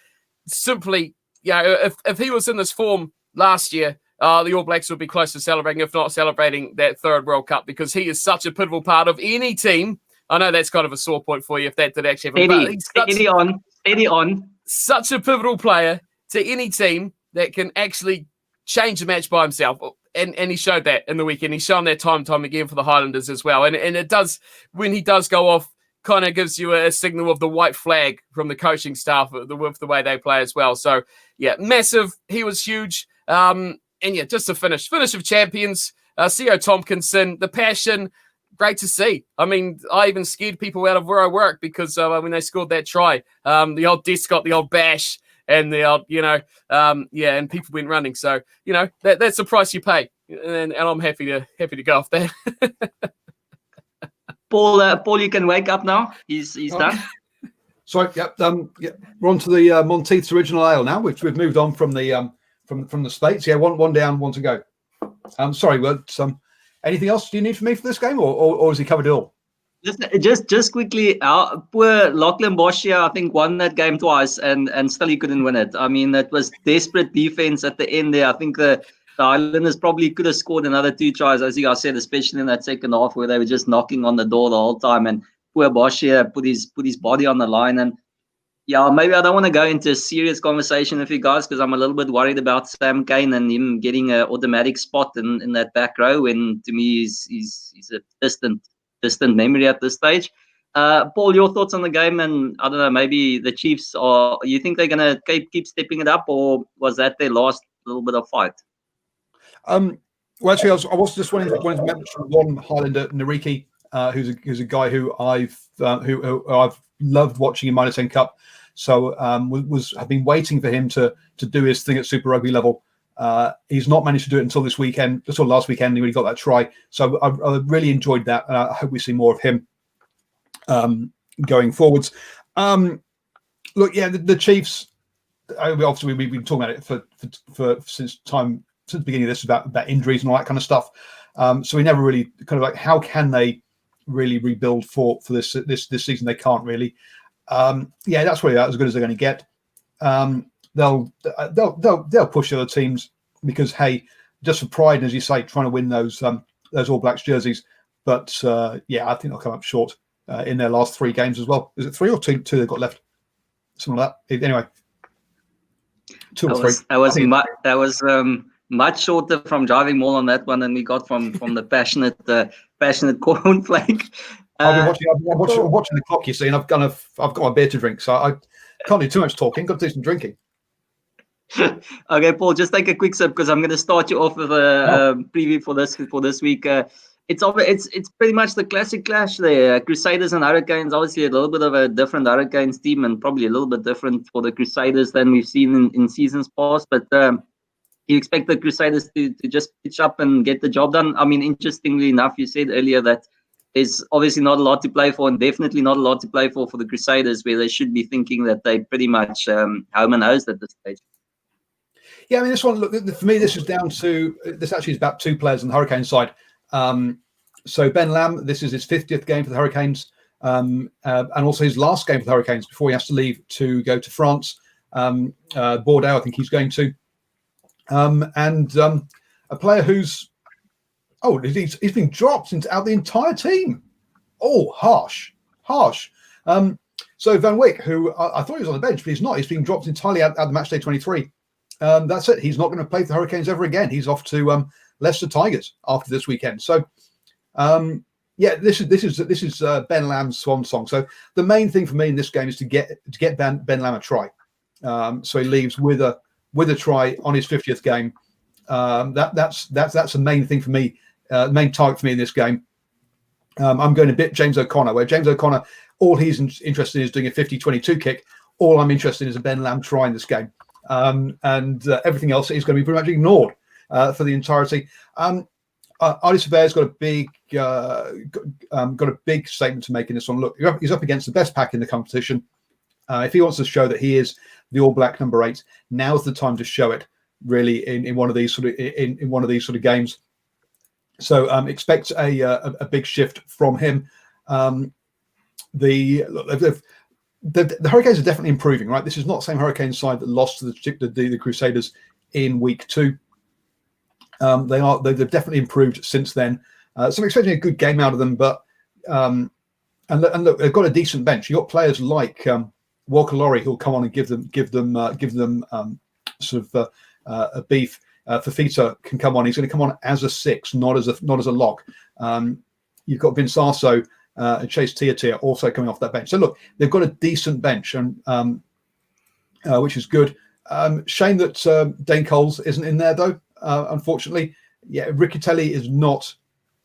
simply, if he was in this form last year, the All Blacks would be close to celebrating, if not celebrating that third World Cup, because he is such a pivotal part of any team. I know that's kind of a sore point for you if that did actually happen. Steady on. Such a pivotal player to any team that can actually change the match by himself. And he showed that in the weekend. He's shown that time again for the Highlanders as well. And it does, when he does go off, kind of gives you a signal of the white flag from the coaching staff with the way they play as well. So, yeah, massive. He was huge. And yeah, just a finish of champions. C.O. Tompkinson, the passion, great to see. I mean, I even scared people out of where I work because when they scored that try, the old desk got the old bash and the old, and people went running. So, that's the price you pay. And I'm happy to go off there. Paul, you can wake up now. He's done. Sorry, we're on to the Monteith's Original Ale now. We've moved on from the from the States. Yeah, one down, one to go. Sorry, anything else do you need from me for this game, or has he covered it all? Just quickly, our poor Lachlan Boschia, I think, won that game twice and still he couldn't win it. I mean, that was desperate defense at the end there. I think the Islanders probably could have scored another 2 tries, as you guys said, especially in that second half where they were just knocking on the door the whole time. And poor Boschia put his body on the line. And yeah, maybe I don't want to go into a serious conversation with you guys because I'm a little bit worried about Sam Cane and him getting an automatic spot in that back row, when to me he's a distant memory at this stage. Paul, your thoughts on the game? And I don't know, maybe the Chiefs, you think they're going to keep stepping it up, or was that their last little bit of fight? Well, actually, I was just wanting to mention one Highlander, Nariki, who's a guy who I've loved watching in Minor 10 Cup. So I've been waiting for him to do his thing at Super Rugby level. He's not managed to do it until this weekend. Until last weekend, he really got that try. So I really enjoyed that, and I hope we see more of him going forwards. Look, yeah, the Chiefs. Obviously, we've been talking about it for since the beginning of this about injuries and all that kind of stuff. So we never really kind of like, how can they really rebuild for this season? They can't really. That's really as good as they're going to get. They'll push other teams because, hey, just for pride, as you say, trying to win those All Blacks jerseys. But I think they'll come up short in their last 3 games as well. Is it 3 or 2 they've got left? Something like that. Anyway, 2 or 3. That was much shorter from driving more on that one than we got from the passionate cornflake. I've been watching the clock, you see, and I've got my beer to drink, so I can't do too much talking. Got to do some drinking. Okay, Paul, just take a quick sip because I'm going to start you off with a preview for this week. It's pretty much the classic clash there. Crusaders and Hurricanes. Obviously, a little bit of a different Hurricanes team, and probably a little bit different for the Crusaders than we've seen in seasons past. But you expect the Crusaders to just pitch up and get the job done. I mean, interestingly enough, you said earlier that there's obviously not a lot to play for, and definitely not a lot to play for the Crusaders, where they should be thinking that they pretty much home and hosed at this stage. Yeah, I mean, this one, look, for me, this is down to, this actually is about two players on the Hurricanes side. So Ben Lamb, this is his 50th game for the Hurricanes, and also his last game for the Hurricanes before he has to leave to go to France. Bordeaux, I think he's going to. And a player who's, he's been dropped out the entire team. Oh, harsh. So Van Wyk, who I thought he was on the bench, but he's not. He's been dropped entirely out the match day 23. That's it. He's not going to play for the Hurricanes ever again. He's off to Leicester Tigers after this weekend. So, this is Ben Lamb's swan song. So the main thing for me in this game is to get Ben Lamb a try. So he leaves with a try on his 50th game. That's the main thing for me. Main target for me in this game. I'm going to bit James O'Connor, where James O'Connor, all he's interested in is doing a 50-22 kick. All I'm interested in is a Ben Lamb try in this game. And everything else is going to be pretty much ignored for the entirety. Artie Surveyor's got a big statement to make in this one. Look, he's up against the best pack in the competition. If he wants to show that he is the All Black number 8, now's the time to show it. Really, in one of these sort of games. So expect a big shift from him. The Hurricanes are definitely improving, right? This is not the same Hurricanes side that lost to the Crusaders in week 2. They've definitely improved since then. So I'm expecting a good game out of them, but and look, they've got a decent bench. You've got players like Walker Laurie who'll come on and give them sort of a beef. Fafita can come on. He's going to come on as a 6, not as a lock. You've got Vince Arso and Chase Tiatia also coming off that bench. So look, they've got a decent bench, and which is good. Shame that Dane Coles isn't in there though. Unfortunately, yeah, Riccitelli is not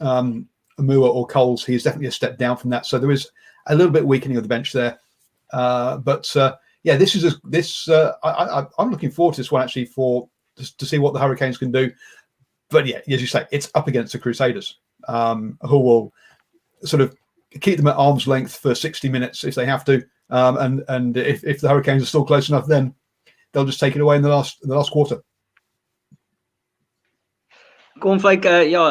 Amua or Coles. He is definitely a step down from that. So there is a little bit weakening of the bench there. But I'm looking forward to this one actually to see what the Hurricanes can do. But yeah, as you say, it's up against the Crusaders, who will sort of keep them at arm's length for 60 minutes if they have to. And if the Hurricanes are still close enough, then they'll just take it away in the last quarter. Cornflake,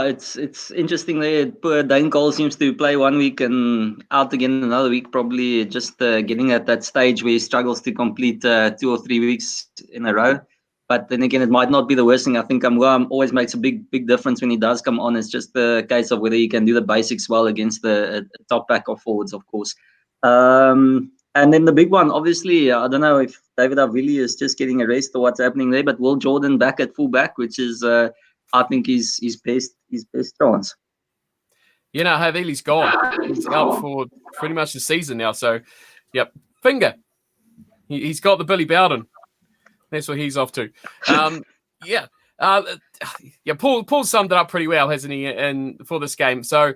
it's interesting there. Poor Dane Cole seems to play 1 week and out again another week, probably just getting at that stage where he struggles to complete 2 or 3 weeks in a row. But then again, it might not be the worst thing. I think Amua always makes a big difference when he does come on. It's just the case of whether he can do the basics well against the top pack of forwards, of course. And then the big one, obviously, I don't know if David Avili is just getting a rest or what's happening there, but Will Jordan back at fullback, which is, I think, his best chance. You know, Havili's gone. He's out for pretty much the season now. So, yep, finger. He's got the Billy Bowden. That's what he's off to. Paul summed it up pretty well, hasn't he, for this game. So,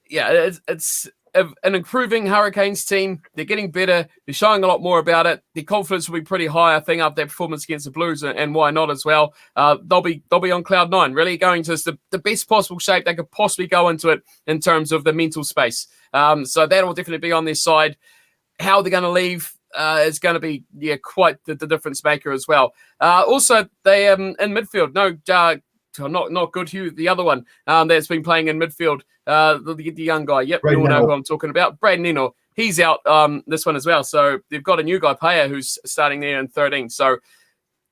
yeah, it's an improving Hurricanes team. They're getting better. They're showing a lot more about it. Their confidence will be pretty high, I think, after their performance against the Blues, and why not as well. They'll be on cloud 9, really going to the best possible shape they could possibly go into it in terms of the mental space. So that will definitely be on their side. How they're going to leave is going to be quite the difference maker as well. Also, they in midfield. Not Goodhue, the other one that's been playing in midfield. The young guy. Yep, you all know who I'm talking about. Brad Neno. He's out this one as well. So they've got a new guy, Paya, who's starting there in 13. So,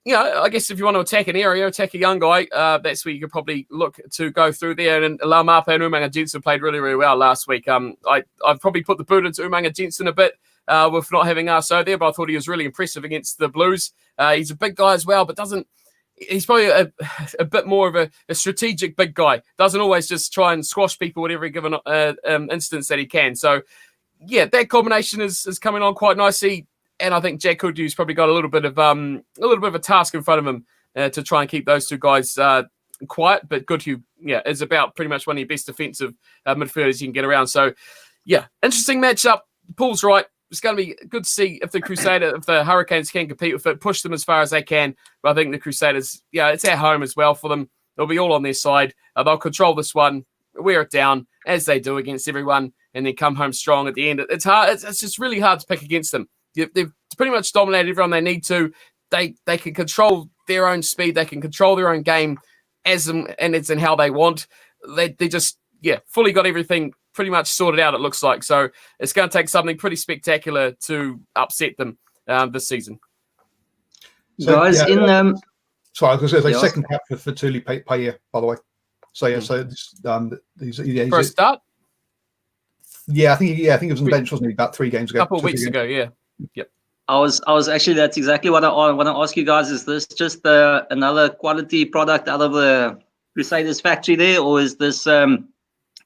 I guess if you want to attack an area, attack a young guy, that's where you could probably look to go through there. And Lamapa and Umanga Jensen played really, really well last week. I've probably put the boot into Umanga Jensen a bit with not having Arso there, but I thought he was really impressive against the Blues. He's a big guy as well, but he's probably a bit more of a strategic big guy. Doesn't always just try and squash people at every given instance that he can. So, yeah, that combination is coming on quite nicely. And I think Jack Goodhue's probably got a little bit of a task in front of him to try and keep those two guys quiet. But Goodhue, is about pretty much one of the best defensive midfielders you can get around. So, yeah, interesting matchup. Paul's right. It's going to be good to see if the Hurricanes can compete with it, push them as far as they can. But I think the Crusaders, it's at home as well for them. They'll be all on their side. They'll control this one, wear it down, as they do against everyone, and then come home strong at the end. It's hard. It's just really hard to pick against them. They've pretty much dominated everyone they need to. They can control their own speed. They can control their own game and it's in how they want. They just fully got everything pretty much sorted out, it looks like. So it's going to take something pretty spectacular to upset them this season. So, guys, sorry, I was going to say second cap for Tuli Paya, by the way. So For a start? Yeah, I think he was on the bench, wasn't he, about 3 games ago? A couple of weeks ago, yeah. Yep. I was actually, that's exactly what I want to ask you guys. Is this just another quality product out of the Crusaders factory there, or is this going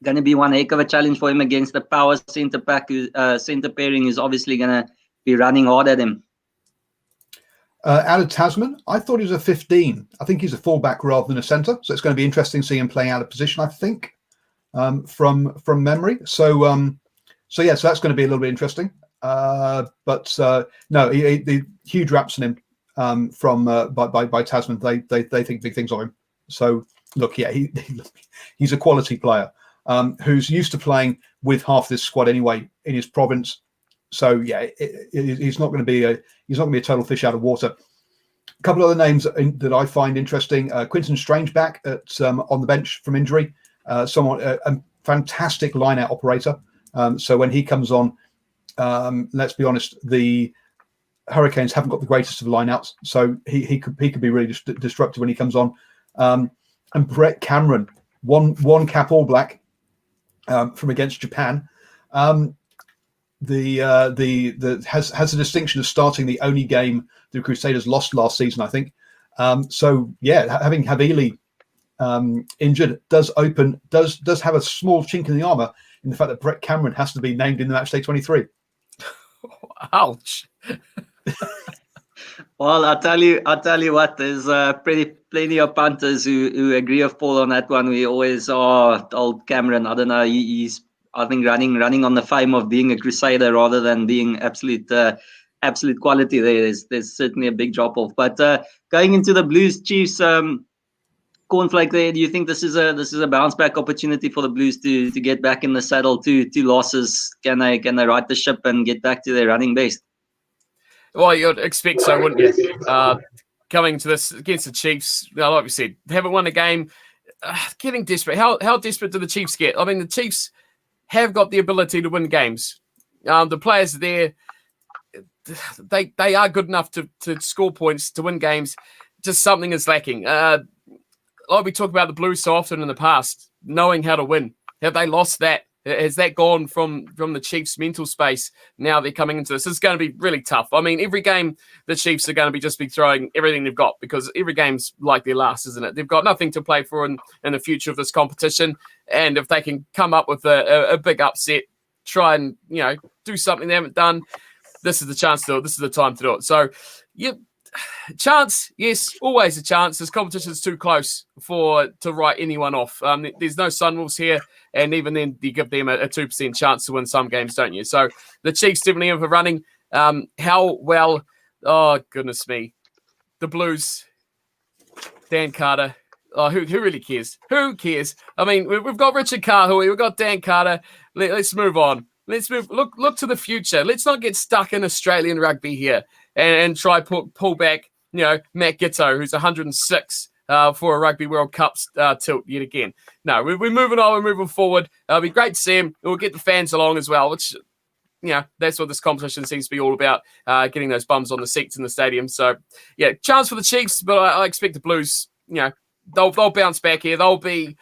to be one heck of a challenge for him against the power centre pairing who's obviously going to be running hard at him? Out of Tasman, I thought he was a 15. I think he's a fullback rather than a centre, so it's going to be interesting seeing him playing out of position, I think, from memory. So that's going to be a little bit interesting. But no, the huge raps on him by Tasman. They think big things of him. So look, he's a quality player who's used to playing with half this squad anyway in his province. So he's not going to be a total fish out of water. A couple of other names that I find interesting: Quinton Strangeback on the bench from injury. A fantastic line-out operator. So when he comes on, let's be honest, the Hurricanes haven't got the greatest of line-outs, so he could be really disruptive when he comes on. And Brett Cameron, one cap All Black from against Japan. Has the distinction of starting the only game the Crusaders lost last season, I think. Having Havili injured does have a small chink in the armour in the fact that Brett Cameron has to be named in the matchday 23. Ouch. Well, I'll tell you what. There's plenty of punters who agree with Paul on that one. We always are old Cameron. I don't know. He's I think running on the fame of being a Crusader rather than being absolute quality. There's certainly a big drop off. But going into the Blues Chiefs cornflake there, do you think this is a bounce back opportunity for the Blues to get back in the saddle? Two losses, can they right the ship and get back to their running base? Well, you'd expect so, wouldn't you? Coming to this against the Chiefs, like we said, they haven't won a game. Getting desperate. How desperate do the Chiefs get? I mean, the Chiefs have got the ability to win games. The players there, they are good enough to score points, to win games. Just something is lacking. Like we talk about the Blues so often in the past, knowing how to win. Have they lost that? Has that gone from the Chiefs' mental space? Now they're coming into this. It's going to be really tough. I mean, every game the Chiefs are going to be throwing everything they've got, because every game's like their last, isn't it? They've got nothing to play for in the future of this competition. And if they can come up with a big upset, try and do something they haven't done, this is the chance to do it. This is the time to do it. So, chance, yes, always a chance. This competition's too close to write anyone off. There's no Sunwolves here, and even then, you give them a 2% chance to win some games, don't you? So the Chiefs definitely have a running. How well? Oh goodness me, the Blues, Dan Carter. Oh, who really cares? Who cares? I mean, we've got Richard Kahui, we've got Dan Carter. Let's move on. Let's move. Look to the future. Let's not get stuck in Australian rugby here and try pull back. Matt Giteau, who's 106 for a Rugby World Cup tilt yet again. No, we're moving on. We're moving forward. It'll be great to see him. We'll get the fans along as well, which that's what this competition seems to be all about. Getting those bums on the seats in the stadium. So chance for the Chiefs, but I expect the Blues. They'll bounce back here. They'll be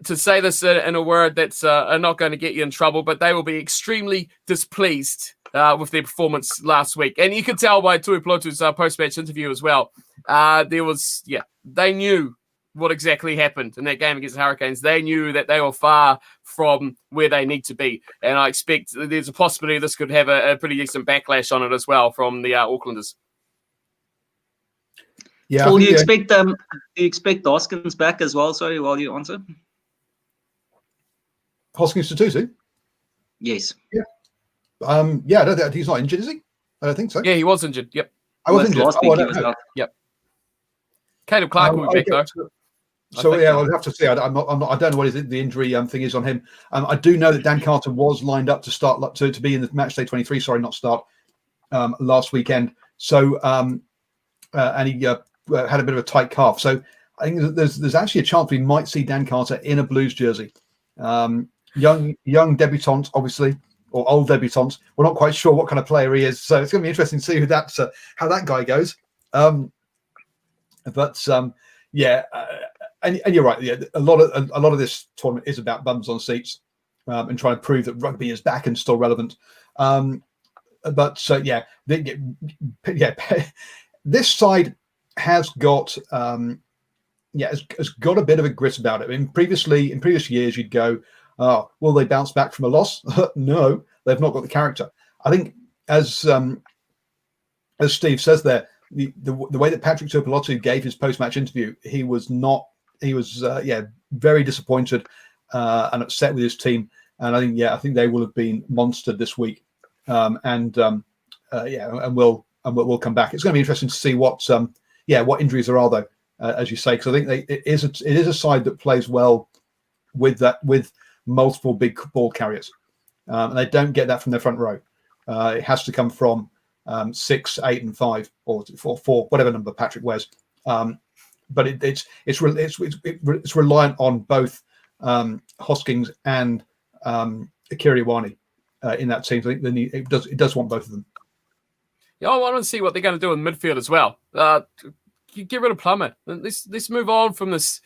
to say this in a word that's not going to get you in trouble, but they will be extremely displeased with their performance last week. And you could tell by Tui Pelotu's post-match interview as well. They knew what exactly happened in that game against the Hurricanes. They knew that they were far from where they need to be. And I expect there's a possibility this could have a pretty decent backlash on it as well from the Aucklanders. Yeah. Paul, do you expect Hoskins back as well? Sorry, while you answer. Hoskins Tututu? Yes. Yeah. I don't think he's not injured, is he? I don't think so. Yeah, he was injured. Yep. I was injured. Last week he was out. Yep. Caleb Clark will be back though. So yeah, I'll have to see. I don't know what the injury thing is on him. I do know that Dan Carter was lined up to start to be in the match day 23. Sorry, not start last weekend. So and he had a bit of a tight calf. So I think there's actually a chance we might see Dan Carter in a Blues jersey. Young debutant, obviously, or old debutant. We're not quite sure what kind of player he is, so it's going to be interesting to see how that guy goes. Yeah, and you're right. Yeah, a lot of this tournament is about bums on seats and trying to prove that rugby is back and still relevant. Yeah, this side has got has got a bit of a grit about it. In previous years, you'd go, "Oh, will they bounce back from a loss?" No, they've not got the character. I think, as Steve says there, the way that Patrick Tupolotu gave his post-match interview, he was very disappointed and upset with his team. And I think they will have been monstered this week. And we'll come back. It's going to be interesting to see what injuries there are, though, as you say, because I think it is a side that plays well with multiple big ball carriers, and they don't get that from their front row. It has to come from 6, 8, and 5, or 4, whatever number Patrick wears. But it's reliant on both Hoskins and Akira Iwani in that team. So I think it does want both of them. Yeah, I want to see what they're going to do in midfield as well. Get rid of Plummer. Let's move on from this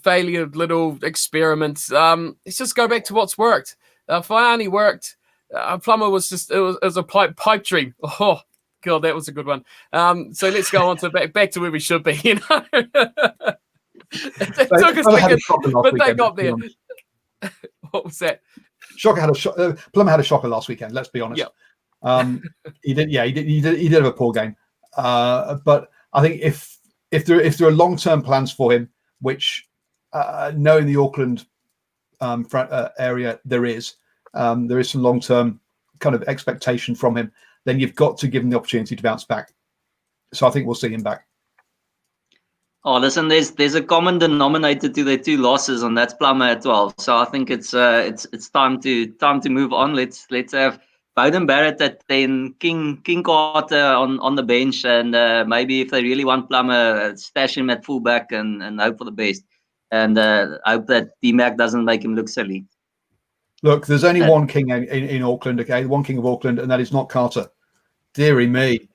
failure little experiment. Let's just go back to what's worked. Faiani worked. Plummer was just it was a pipe dream. Oh God, that was a good one. So let's go on to back to where we should be. You know, it took a second, but they got there. What was that? Plummer had a shocker last weekend. Let's be honest. Yep. He did have a poor game. But I think if there are long-term plans for him, which knowing the Auckland area there is some long-term kind of expectation from him, then you've got to give him the opportunity to bounce back. So I think we'll see him back. Oh, listen, there's a common denominator to their 2 losses, and that's Plummer at 12. So I think it's time to move on. Let's have Bowden Barrett at 10, King Carter on the bench, and maybe if they really want Plummer, stash him at fullback and hope for the best, and hope that D-Mac doesn't make him look silly. Look, there's only one king in Auckland, okay? One king of Auckland, and that is not Carter. Deary me.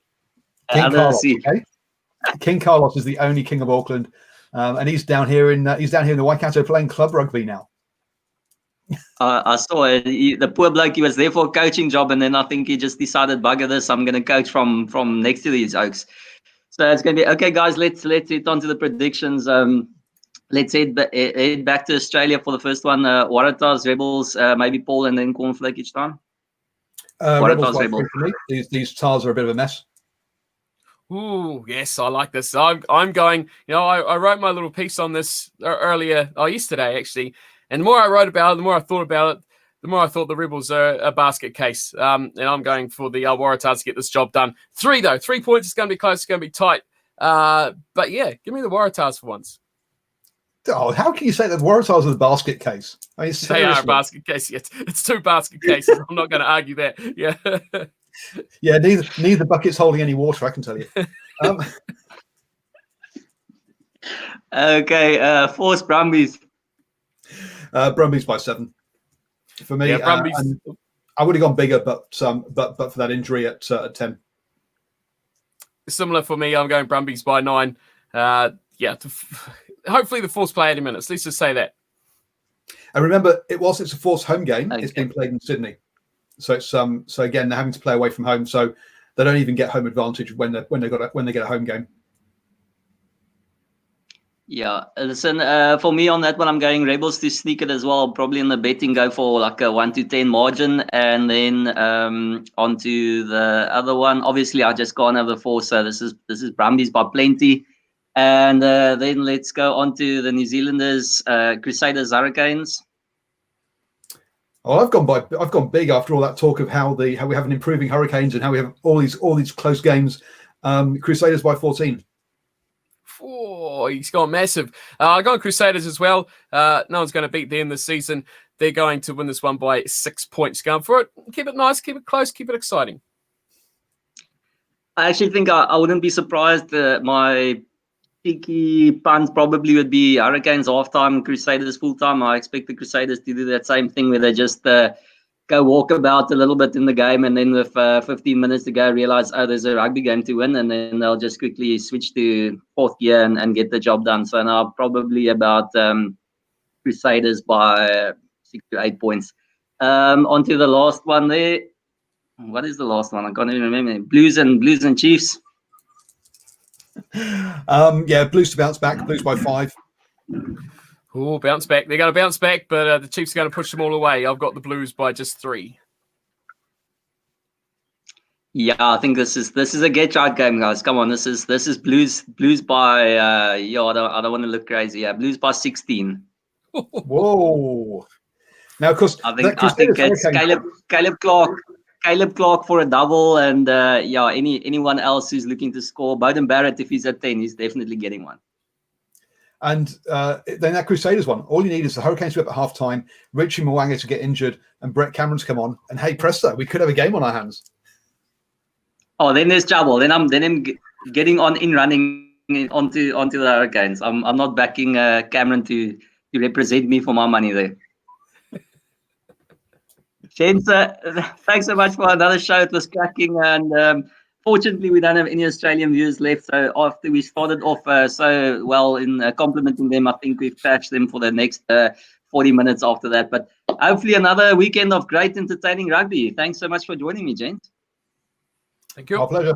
King Carlos, okay? King Carlos is the only king of Auckland, and he's down here in the Waikato playing club rugby now. I saw it. The poor bloke, he was there for a coaching job, and then I think he just decided, bugger this, I'm going to coach from next to these oaks. So it's going to be okay, guys. Let's hit on to the predictions. Let's head back to Australia for the first one. Waratahs, Rebels, maybe Paul, and then Cornflake each time. Rebels. These Tars are a bit of a mess. Ooh, yes, I like this. I'm going. You know, I wrote my little piece on this yesterday actually. And the more I wrote about it, the more I thought about it, the more I thought the Rebels are a basket case. And I'm going for the Waratahs to get this job done. 3 points. It's going to be close. It's going to be tight. But yeah, give me the Waratahs for once. Oh, how can you say that the Waratahs are the basket case? I mean, they are a basket case. Yes, it's 2 basket cases. I'm not going to argue that. Yeah. Yeah, neither bucket's holding any water, I can tell you. Okay, Force Brumbies. Brumbies by 7 for me. Yeah, Brumbies. I would have gone bigger, but for that injury at 10. Similar for me. I'm going Brumbies by 9. Hopefully the Force play 80 minutes. Let's just say that. And remember, it's a Force home game. Okay. It's been played in Sydney, so it's so again they're having to play away from home, so they don't even get home advantage when they get a home game. Yeah, listen, for me on that one, I'm going Rebels to sneak it as well. Probably in the betting, go for like a 1-10 margin, and then onto the other one. Obviously, I just can't have the Force, so this is Brumbies by plenty. And then let's go on to the New Zealanders, Crusaders, Hurricanes. Oh, I've gone big after all that talk of how we have an improving Hurricanes and how we have all these close games. Crusaders by 14. Oh, Oh, he's gone massive. I got Crusaders as well. No one's going to beat them this season. They're going to win this one by 6 points. Going for it. Keep it nice, keep it close, keep it exciting. I actually think I wouldn't be surprised. My cheeky punt probably would be Hurricanes halftime, Crusaders full time. I expect the Crusaders to do that same thing where they just go walk about a little bit in the game, and then with 15 minutes to go, realize, oh, there's a rugby game to win, and then they'll just quickly switch to fourth gear and get the job done. So now probably about Crusaders by 6 to 8 points. On to the last one there. What is the last one? I can't even remember. Blues and Chiefs. Yeah, Blues to bounce back. Blues by 5. Oh, bounce back. They're going to bounce back, but the Chiefs are going to push them all away. I've got the Blues by just 3. Yeah, I think this is a get right game, guys. Come on, this is Blues by I don't want to look crazy. Yeah, Blues by 16. Whoa! Now, of course, I think it's Caleb Clark for a double, and anyone else who's looking to score. Bowden Barrett, if he's at 10, he's definitely getting one. And then that Crusaders one, all you need is the Hurricanes to be up at half time, Richie Mwanga to get injured, and Brett Cameron to come on. And hey, presto, we could have a game on our hands. Oh, then there's trouble. Then I'm getting on in running onto the Hurricanes. I'm not backing Cameron to represent me for my money there. James, thanks so much for another show. It was cracking, and fortunately, we don't have any Australian viewers left. So after we started off so well in complimenting them, I think we've patched them for the next 40 minutes after that. But hopefully another weekend of great, entertaining rugby. Thanks so much for joining me, James. Thank you. Our pleasure.